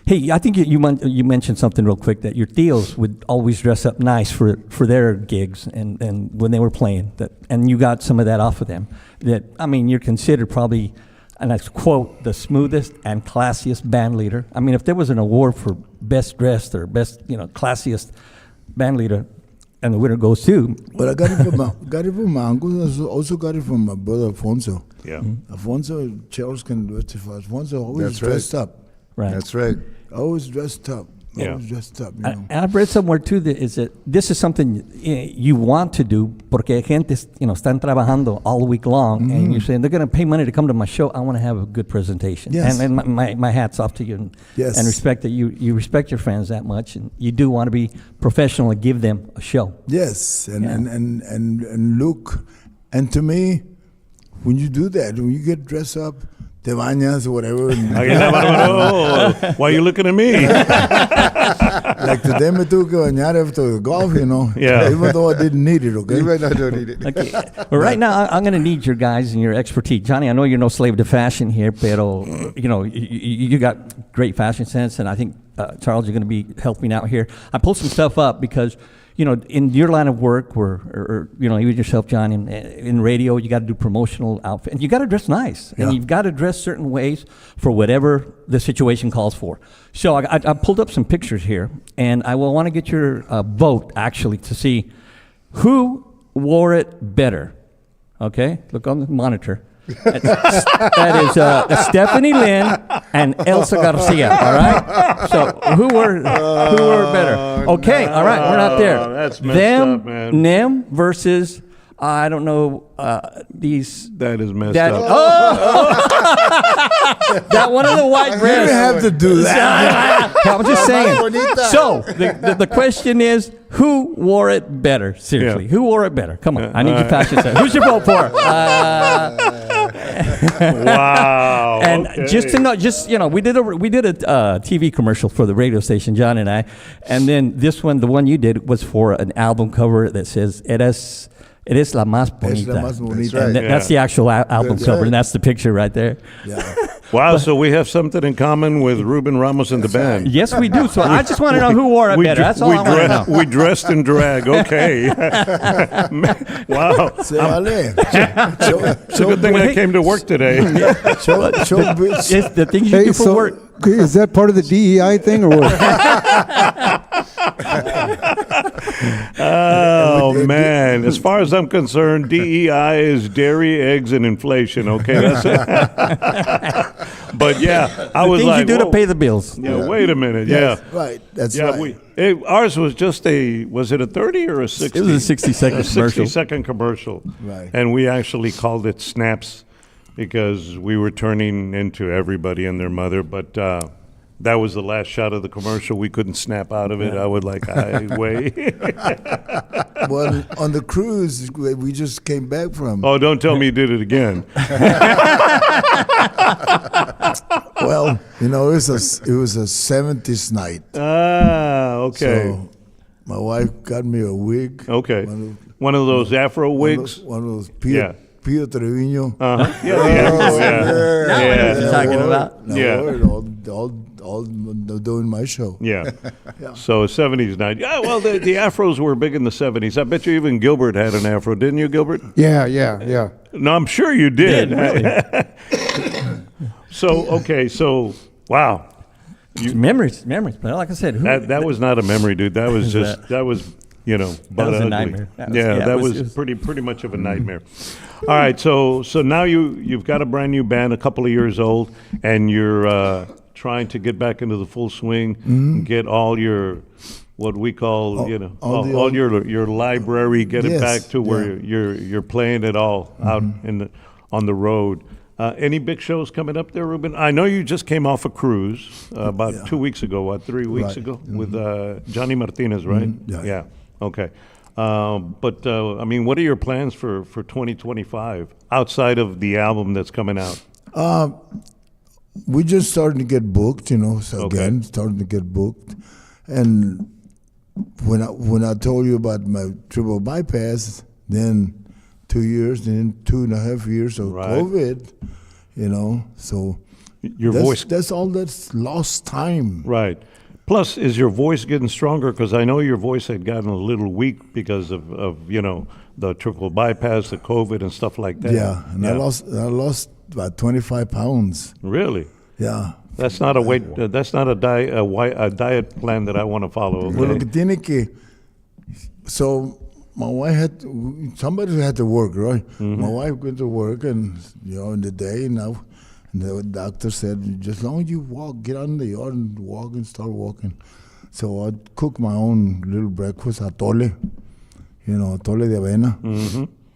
[SPEAKER 5] Hey, I think you mentioned something real quick, that your tios would always dress up nice for their gigs and when they were playing, and you got some of that off of them. That, I mean, you're considered probably, and I quote, the smoothest and classiest band leader. I mean, if there was an award for best dressed or best, classiest band leader, and the winner goes to,
[SPEAKER 1] But I got it from my uncle. I also got it from my brother Alfonso.
[SPEAKER 2] Yeah.
[SPEAKER 1] Alfonso, Charles can testify. Alfonso always
[SPEAKER 7] That's right.
[SPEAKER 1] dressed up.
[SPEAKER 5] right?
[SPEAKER 7] That's right.
[SPEAKER 1] Always dressed up.
[SPEAKER 2] Yeah.
[SPEAKER 1] Always dressed up.
[SPEAKER 5] And I've read somewhere too that this is something you want to do porque gente, están trabajando all week long, and you're saying they're going to pay money to come to my show. I want to have a good presentation.
[SPEAKER 1] Yes.
[SPEAKER 5] And my hat's off to you, and,
[SPEAKER 1] Yes.
[SPEAKER 5] and respect that you respect your fans that much, and you do want to be professional and give them a show.
[SPEAKER 1] Yes, and,
[SPEAKER 5] Yeah.
[SPEAKER 1] and look, and to me, when you do that, when you get dressed up, te bañas or whatever, and
[SPEAKER 2] Why are you looking at me?
[SPEAKER 1] like today me tuve que bañar after the golf,
[SPEAKER 2] Yeah.
[SPEAKER 1] even though I didn't need it, okay?
[SPEAKER 7] You might not don't need it.
[SPEAKER 5] Okay. Well, right now, I'm going to need your guys and your expertise. Johnny, I know you're no slave to fashion here, pero, you got great fashion sense, and I think, Charles, you're going to be helping out here. I pulled some stuff up because, in your line of work, or you yourself, John, in radio, you got to do promotional outfit, and you got to dress nice, and
[SPEAKER 1] Yeah.
[SPEAKER 5] you've got to dress certain ways for whatever the situation calls for. So I pulled up some pictures here, and I will want to get your vote, actually, to see who wore it better. Okay? Look on the monitor. That is Stephanie Lynn and Elsa Garcia, all right? So who were better? Okay, all right, we're not there.
[SPEAKER 2] That's messed up, man.
[SPEAKER 5] Them versus, I don't know, these...
[SPEAKER 2] That is messed
[SPEAKER 5] That,
[SPEAKER 2] up.
[SPEAKER 5] that one of the white
[SPEAKER 1] You
[SPEAKER 5] dress.
[SPEAKER 1] didn't have to do that.
[SPEAKER 5] I was just saying.
[SPEAKER 7] bonita.
[SPEAKER 5] So the question is, who wore it better? Seriously,
[SPEAKER 2] Yeah.
[SPEAKER 5] who wore it better? Come on, I need your fashion sense. Who's your vote for?
[SPEAKER 2] Wow.
[SPEAKER 5] And
[SPEAKER 2] okay.
[SPEAKER 5] just to know, we did a TV commercial for the radio station, John and I, and then this one, the one you did, was for an album cover that says "Eres la más bonita."
[SPEAKER 1] la más bonita.
[SPEAKER 7] right.
[SPEAKER 5] And that's the actual album
[SPEAKER 1] That's
[SPEAKER 5] cover,
[SPEAKER 1] right.
[SPEAKER 5] and that's the picture right there.
[SPEAKER 1] Yeah.
[SPEAKER 2] Wow, so we have something in common with Ruben Ramos and the band.
[SPEAKER 5] Yes, we do. So I just want to know who wore it better. That's all I want to know.
[SPEAKER 2] We dressed in drag. Okay. Wow.
[SPEAKER 1] Se vale.
[SPEAKER 2] It's a good thing I came to work today.
[SPEAKER 1] Showbiz.
[SPEAKER 5] It's the things you do for work.
[SPEAKER 6] Is that part of the DEI thing or what?
[SPEAKER 2] Oh, man. As far as I'm concerned, DEI is dairy, eggs, and inflation. Okay. That's it. But yeah, I was
[SPEAKER 5] Things
[SPEAKER 2] like,
[SPEAKER 5] you do to
[SPEAKER 2] whoa.
[SPEAKER 5] pay the bills.
[SPEAKER 2] Yeah, wait a minute.
[SPEAKER 1] Yes,
[SPEAKER 2] Yeah.
[SPEAKER 1] right. That's
[SPEAKER 2] Yeah,
[SPEAKER 1] right.
[SPEAKER 2] ours was just was it a 30 or a 60?
[SPEAKER 5] It was a 60-second commercial.
[SPEAKER 2] 60-second commercial.
[SPEAKER 1] Right.
[SPEAKER 2] And we actually called it Snaps because we were turning into everybody and their mother, but that was the last shot of the commercial. We couldn't snap out of it. I would wait.
[SPEAKER 1] Well, on the cruise we just came back from.
[SPEAKER 2] Oh, don't tell me you did it again.
[SPEAKER 1] Well, it was a 70s night.
[SPEAKER 2] Okay.
[SPEAKER 1] So my wife got me a wig.
[SPEAKER 2] Okay.
[SPEAKER 1] One
[SPEAKER 2] One of those Afro wigs.
[SPEAKER 1] One of those
[SPEAKER 2] Yeah.
[SPEAKER 1] Pio Trevino.
[SPEAKER 2] Uh-huh. Yeah, the Afro, yeah.
[SPEAKER 5] Now I know what you're talking about.
[SPEAKER 2] Yeah.
[SPEAKER 1] All doing my show.
[SPEAKER 2] Yeah. So 70s night. Yeah, well, the Afros were big in the 70s. I bet you even Gilbert had an Afro, didn't you, Gilbert?
[SPEAKER 6] Yeah.
[SPEAKER 2] No, I'm sure you did. So wow.
[SPEAKER 5] Memories. But like I said,
[SPEAKER 2] That was not a memory, dude. That was just, butt
[SPEAKER 5] was a
[SPEAKER 2] ugly.
[SPEAKER 5] nightmare.
[SPEAKER 2] That
[SPEAKER 5] it
[SPEAKER 2] was pretty much of a nightmare. All right, so now you've got a brand new band, a couple of years old, and you're trying to get back into the full swing, and get all your what we call all your library, get it
[SPEAKER 1] Yes,
[SPEAKER 2] back to where
[SPEAKER 1] yeah.
[SPEAKER 2] you're playing it all out on the road. Any big shows coming up there, Ruben? I know you just came off a cruise about 2 weeks ago, 3 weeks
[SPEAKER 1] Right.
[SPEAKER 2] ago, with Johnny Martinez, right?
[SPEAKER 1] Yeah.
[SPEAKER 2] Yeah. Okay. But I mean, what are your plans for 2025 outside of the album that's coming out?
[SPEAKER 1] We just starting to get booked, you know. So
[SPEAKER 2] Okay.
[SPEAKER 1] again, starting to get booked, and when I told you about my triple bypass, then 2 years, then 2.5 years of
[SPEAKER 2] Right.
[SPEAKER 1] COVID, you know. So
[SPEAKER 2] Your
[SPEAKER 1] that's,
[SPEAKER 2] voice,
[SPEAKER 1] that's all that's lost time.
[SPEAKER 2] right? Plus, is your voice getting stronger? Because I know your voice had gotten a little weak because of the triple bypass, the COVID, and stuff like that.
[SPEAKER 1] Yeah, and I lost about 25 pounds.
[SPEAKER 2] Really?
[SPEAKER 1] Yeah.
[SPEAKER 2] That's not a weight. That's not a diet plan that I want to follow.
[SPEAKER 1] Well, lo
[SPEAKER 2] Okay?
[SPEAKER 1] que tiene que, so my wife somebody had to work, right? My wife went to work, and in the day now, and the doctor said, just as long as you walk, get out in the yard and walk and start walking. So I cook my own little breakfast, atole, atole de avena,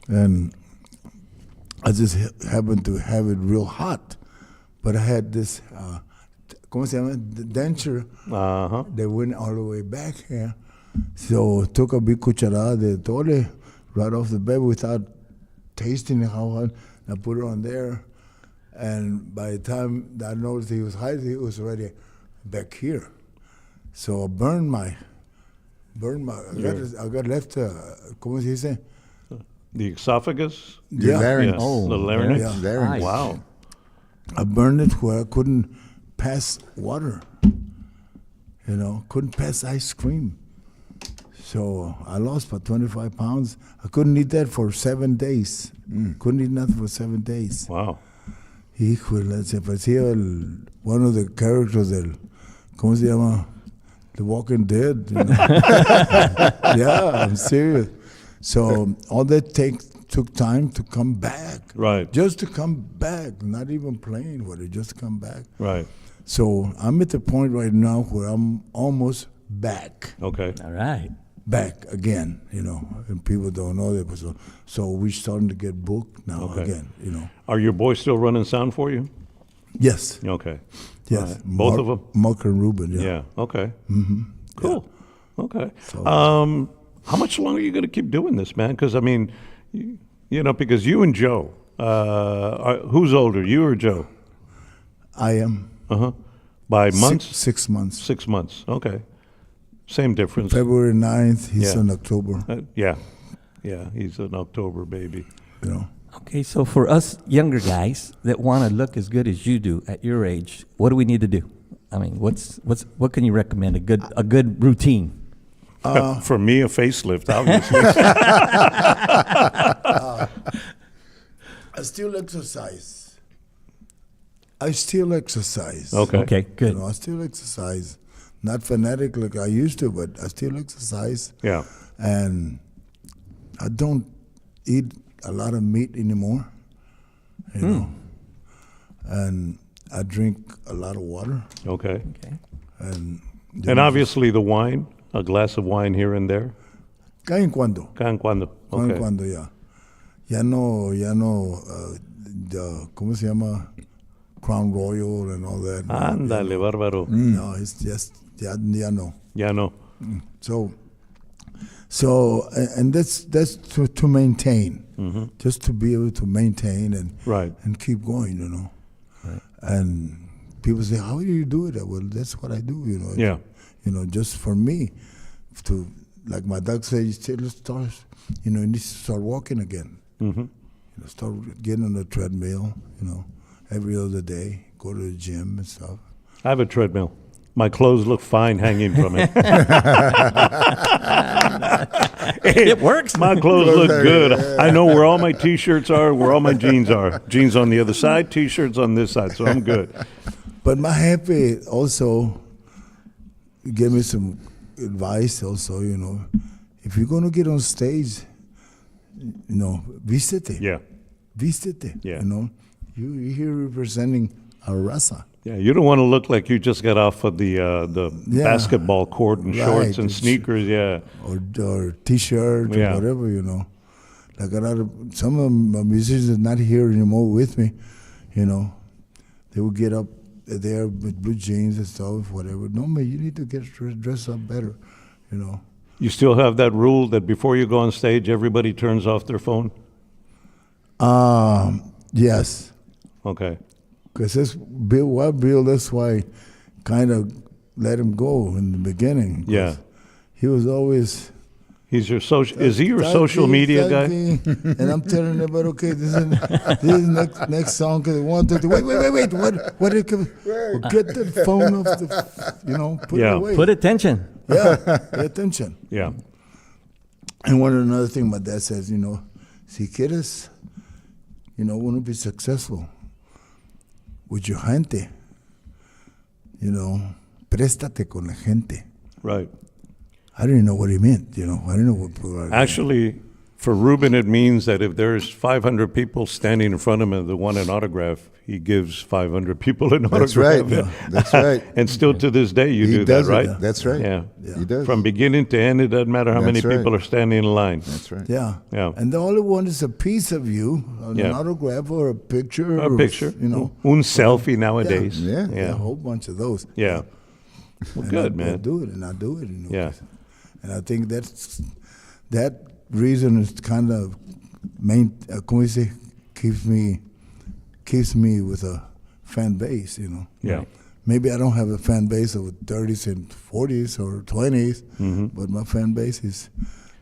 [SPEAKER 1] and I just happened to have it real hot, but I had this, ¿cómo se llama? The denture. They went all the way back here. So took a big cucharada de tole right off the bed without tasting how hot. I put it on there, and by the time I noticed he was hot, he was already back here. So I burned my. I got left. ¿Cómo se dice?
[SPEAKER 2] The esophagus.
[SPEAKER 7] Your larynx.
[SPEAKER 2] Yes. The larynx.
[SPEAKER 1] Yeah.
[SPEAKER 7] Larynx.
[SPEAKER 2] Wow.
[SPEAKER 1] I burned it where I couldn't pass water. Couldn't pass ice cream. So I lost about 25 pounds. I couldn't eat that for 7 days. Couldn't eat nothing for 7 days.
[SPEAKER 2] Wow.
[SPEAKER 1] Híjole, se parecía one of the characters del, ¿cómo se llama? The Walking Dead. Yeah, I'm serious. So all that took time to come back.
[SPEAKER 2] Right.
[SPEAKER 1] Just to come back, not even playing with it, just to come back.
[SPEAKER 2] Right.
[SPEAKER 1] So I'm at the point right now where I'm almost back.
[SPEAKER 2] Okay.
[SPEAKER 5] All right.
[SPEAKER 1] Back again, and people don't know that. So we're starting to get booked now
[SPEAKER 2] Okay.
[SPEAKER 1] again,
[SPEAKER 2] Are your boys still running sound for you?
[SPEAKER 1] Yes,
[SPEAKER 2] Okay.
[SPEAKER 1] yes.
[SPEAKER 2] All right. Both of them?
[SPEAKER 1] Mark and Ruben, yeah.
[SPEAKER 2] Yeah. Okay. Mm-hmm. Cool. Okay.
[SPEAKER 1] So-
[SPEAKER 2] How much longer are you going to keep doing this, man? Because I mean, because you and Joe, who's older, you or Joe?
[SPEAKER 1] I am.
[SPEAKER 2] By months?
[SPEAKER 1] 6 months.
[SPEAKER 2] 6 months. Okay. Same difference.
[SPEAKER 1] February 9th, he's
[SPEAKER 2] Yeah.
[SPEAKER 1] in October,
[SPEAKER 2] Yeah. He's an October baby.
[SPEAKER 5] Okay, so for us younger guys that want to look as good as you do at your age, what do we need to do? I mean, what can you recommend? A good routine.
[SPEAKER 2] For me, a facelift, obviously.
[SPEAKER 1] I still exercise.
[SPEAKER 2] Okay.
[SPEAKER 5] Okay, good.
[SPEAKER 1] I still exercise. Not fanatic like I used to, but I still exercise.
[SPEAKER 2] Yeah.
[SPEAKER 1] And I don't eat a lot of meat anymore, and I drink a lot of water,
[SPEAKER 2] Okay.
[SPEAKER 5] Okay.
[SPEAKER 1] and
[SPEAKER 2] And obviously the wine, a glass of wine here and there.
[SPEAKER 1] cada en cuando,
[SPEAKER 2] Cuando.
[SPEAKER 1] cada en
[SPEAKER 2] Okay.
[SPEAKER 1] cuando ya no, ¿cómo se llama? Crown Royal and all that.
[SPEAKER 2] Ándale, bárbaro.
[SPEAKER 1] No, it's just, ya no.
[SPEAKER 2] Ya no.
[SPEAKER 1] So, and that's to maintain, just to be able to maintain and
[SPEAKER 2] Right.
[SPEAKER 1] and keep going, And people say, "How do you do it?" Well, that's what I do,
[SPEAKER 2] Yeah.
[SPEAKER 1] Just for me, to like my dog said, let's start, you need to start walking again. Start getting on the treadmill, every other day. Go to the gym and stuff.
[SPEAKER 2] I have a treadmill. My clothes look fine hanging from it.
[SPEAKER 5] It works.
[SPEAKER 2] My clothes look good. I know where all my T-shirts are, where all my jeans are. Jeans on the other side, T-shirts on this side, so I'm good.
[SPEAKER 1] But my happy also gave me some advice also, if you're going to get on stage, vístete.
[SPEAKER 2] Yeah.
[SPEAKER 1] Vístete,
[SPEAKER 2] Yeah.
[SPEAKER 1] You're here representing a raza.
[SPEAKER 2] Yeah, you don't want to look like you just got off of the
[SPEAKER 1] Yeah.
[SPEAKER 2] basketball court in shorts
[SPEAKER 1] Right.
[SPEAKER 2] and sneakers, yeah.
[SPEAKER 1] Or T-shirt
[SPEAKER 2] Yeah.
[SPEAKER 1] or whatever, Like some of my musicians are not here anymore with me, They would get up there with blue jeans and stuff, whatever. No, man, you need to get dressed up better,
[SPEAKER 2] You still have that rule that before you go on stage, everybody turns off their phone?
[SPEAKER 1] Yes.
[SPEAKER 2] Okay.
[SPEAKER 1] Because Bill, that's why kind of let him go in the beginning.
[SPEAKER 2] Yeah.
[SPEAKER 1] He was always...
[SPEAKER 2] Is he your social media guy?
[SPEAKER 1] And I'm telling him, but okay, this is next song. Cause 1, 2, 3. Wait. What did get the phone off the, put it away.
[SPEAKER 5] Put attention.
[SPEAKER 1] Yeah, pay attention.
[SPEAKER 2] Yeah.
[SPEAKER 1] And another thing my dad says, si quieres, want to be successful with your gente, préstate con la gente.
[SPEAKER 2] Right.
[SPEAKER 1] I didn't know what he meant, I didn't know what...
[SPEAKER 2] Actually, for Ruben, it means that if there's 500 people standing in front of him that want an autograph, he gives 500 people an autograph.
[SPEAKER 7] That's right. That's right.
[SPEAKER 2] And still to this day, you
[SPEAKER 7] He
[SPEAKER 2] do
[SPEAKER 7] does
[SPEAKER 2] that, right?
[SPEAKER 7] it. That's right.
[SPEAKER 2] Yeah.
[SPEAKER 7] He does.
[SPEAKER 2] From beginning to end, it doesn't matter how many
[SPEAKER 7] That's right.
[SPEAKER 2] people are standing in line.
[SPEAKER 7] That's right.
[SPEAKER 1] Yeah.
[SPEAKER 2] Yeah.
[SPEAKER 1] And the only one is a piece of you, an autograph or a picture.
[SPEAKER 2] A picture. Un selfie nowadays.
[SPEAKER 7] Yeah.
[SPEAKER 1] A whole bunch of those.
[SPEAKER 2] Yeah. Well, good, man.
[SPEAKER 1] I do it.
[SPEAKER 2] Yeah.
[SPEAKER 1] And I think that reason is kind of keeps me with a fan base,
[SPEAKER 2] Yeah.
[SPEAKER 1] Maybe I don't have a fan base of 30s and 40s or 20s, but my fan base is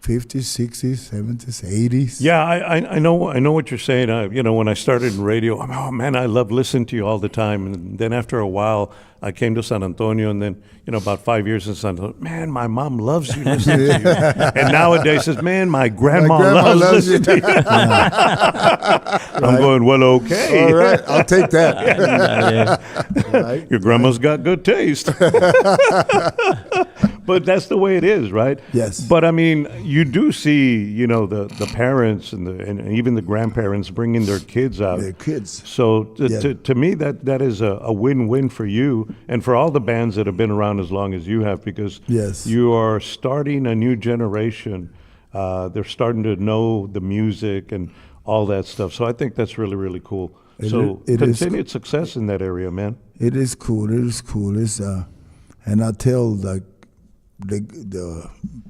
[SPEAKER 1] 50s, 60s, 70s, 80s.
[SPEAKER 2] Yeah, I know what you're saying. When I started in radio, oh man, I love listening to you all the time. And then after a while, I came to San Antonio, and then about 5 years in San Antonio, man, my mom loves you listening to you. And nowadays says, man, my grandma loves listening to you. I'm going, well, okay.
[SPEAKER 7] All right, I'll take that.
[SPEAKER 1] Right?
[SPEAKER 2] Your grandma's got good taste. But that's the way it is, right?
[SPEAKER 1] Yes.
[SPEAKER 2] But I mean, you do see, the parents and even the grandparents bringing their kids out.
[SPEAKER 1] Their kids.
[SPEAKER 2] So to me, that is a win-win for you and for all the bands that have been around as long as you have, because
[SPEAKER 1] Yes.
[SPEAKER 2] you are starting a new generation. They're starting to know the music and all that stuff. So I think that's really, really cool. So
[SPEAKER 1] it is
[SPEAKER 2] continued success in that area, man.
[SPEAKER 1] It is cool. It's and I tell the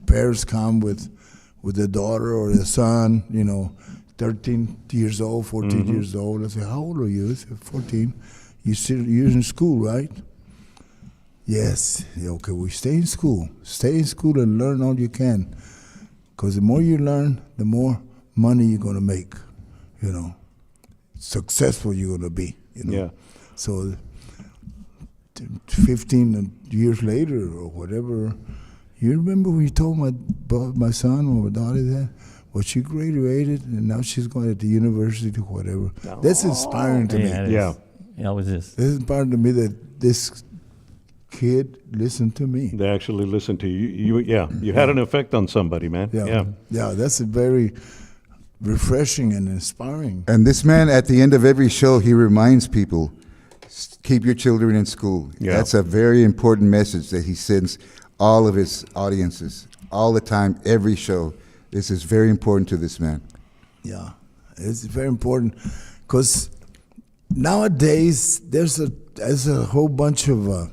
[SPEAKER 1] parents come with the daughter or the son, 13 years old, 14 years old. I say, how old are you? They say, 14. You're in school, right? Yes. Okay, we stay in school. Stay in school and learn all you can. Because the more you learn, the more money you're going to make, Successful you're going to be,
[SPEAKER 2] Yeah.
[SPEAKER 1] So 15 years later or whatever, you remember when you told my son or my daughter that? Well, she graduated and now she's going to university or whatever. That's inspiring to me.
[SPEAKER 2] Yeah.
[SPEAKER 5] It always is.
[SPEAKER 1] It's inspiring to me that this kid listened to me.
[SPEAKER 2] They actually listen to you. You had an effect on somebody, man.
[SPEAKER 1] Yeah, that's a very refreshing and inspiring.
[SPEAKER 7] And this man, at the end of every show, he reminds people, keep your children in school.
[SPEAKER 2] Yeah.
[SPEAKER 7] That's a very important message that he sends all of his audiences all the time, every show. This is very important to this man.
[SPEAKER 1] Yeah, it's very important because nowadays there's a whole bunch of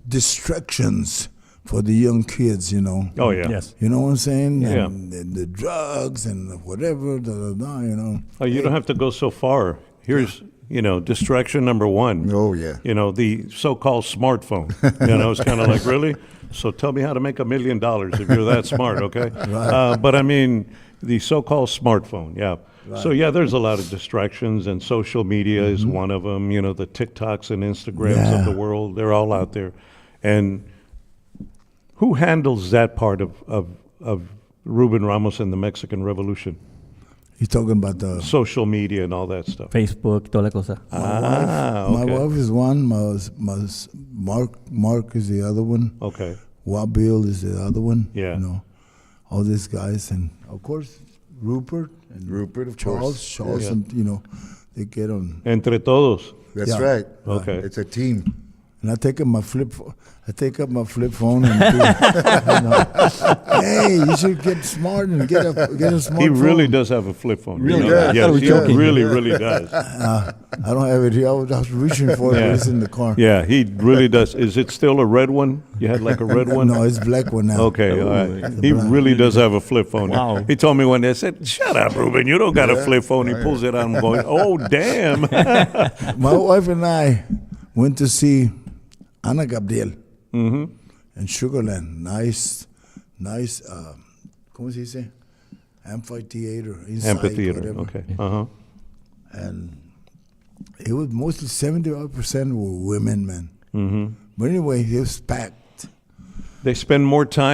[SPEAKER 1] distractions for the young kids,
[SPEAKER 2] Oh, yeah.
[SPEAKER 5] Yes.
[SPEAKER 1] You know what I'm saying?
[SPEAKER 2] Yeah.
[SPEAKER 1] And the drugs and whatever,
[SPEAKER 2] Oh, you don't have to go so far. Here's, distraction number one.
[SPEAKER 7] Oh, yeah.
[SPEAKER 2] The so-called smartphone. It's kind of like, really? So tell me how to make $1 million if you're that smart, okay?
[SPEAKER 1] Right.
[SPEAKER 2] But I mean, the so-called smartphone, yeah. Right. So, there's a lot of distractions, and social media is one of them. The TikToks and Instagrams of the world, they're all out there. And who handles that part of Ruben Ramos and the Mexican Revolution?
[SPEAKER 1] You're talking about the
[SPEAKER 2] Social media and all that stuff.
[SPEAKER 5] Facebook, toda la cosa.
[SPEAKER 1] My wife is one. Mark is the other one.
[SPEAKER 2] Okay.
[SPEAKER 1] Wabil is the other one.
[SPEAKER 2] Yeah.
[SPEAKER 1] All these guys, and of course Rupert and
[SPEAKER 7] Rupert, of
[SPEAKER 1] Charles,
[SPEAKER 7] course.
[SPEAKER 1] and they get on.
[SPEAKER 2] Entre todos.
[SPEAKER 7] That's
[SPEAKER 1] Yeah.
[SPEAKER 7] right.
[SPEAKER 2] Okay.
[SPEAKER 7] It's a team.
[SPEAKER 1] And I take up my flip phone and hey, you should get smart and get a smart
[SPEAKER 2] He
[SPEAKER 1] phone.
[SPEAKER 2] really does have a flip phone.
[SPEAKER 5] Really?
[SPEAKER 2] You know
[SPEAKER 5] I
[SPEAKER 2] that?
[SPEAKER 5] thought he was
[SPEAKER 2] Yes,
[SPEAKER 5] joking.
[SPEAKER 2] he really does.
[SPEAKER 1] I don't have it here. I was reaching for it, but it's in the car.
[SPEAKER 2] Yeah, he really does. Is it still a red one? You had like a red one?
[SPEAKER 1] No, it's black one now.
[SPEAKER 2] Okay, all right. He really does have a flip phone.
[SPEAKER 5] Wow.
[SPEAKER 2] He told me one day, I said, shut up, Ruben, you don't got a flip phone. He pulls it out and I'm going, oh, damn.
[SPEAKER 1] My wife and I went to see Ana Gabriel in Sugarland. Nice, ¿cómo se dice? Amphitheater.
[SPEAKER 2] Amphitheater, okay. Uh-huh.
[SPEAKER 1] And it was mostly 75% were women, man. But anyway, it was packed.
[SPEAKER 2] They spend more time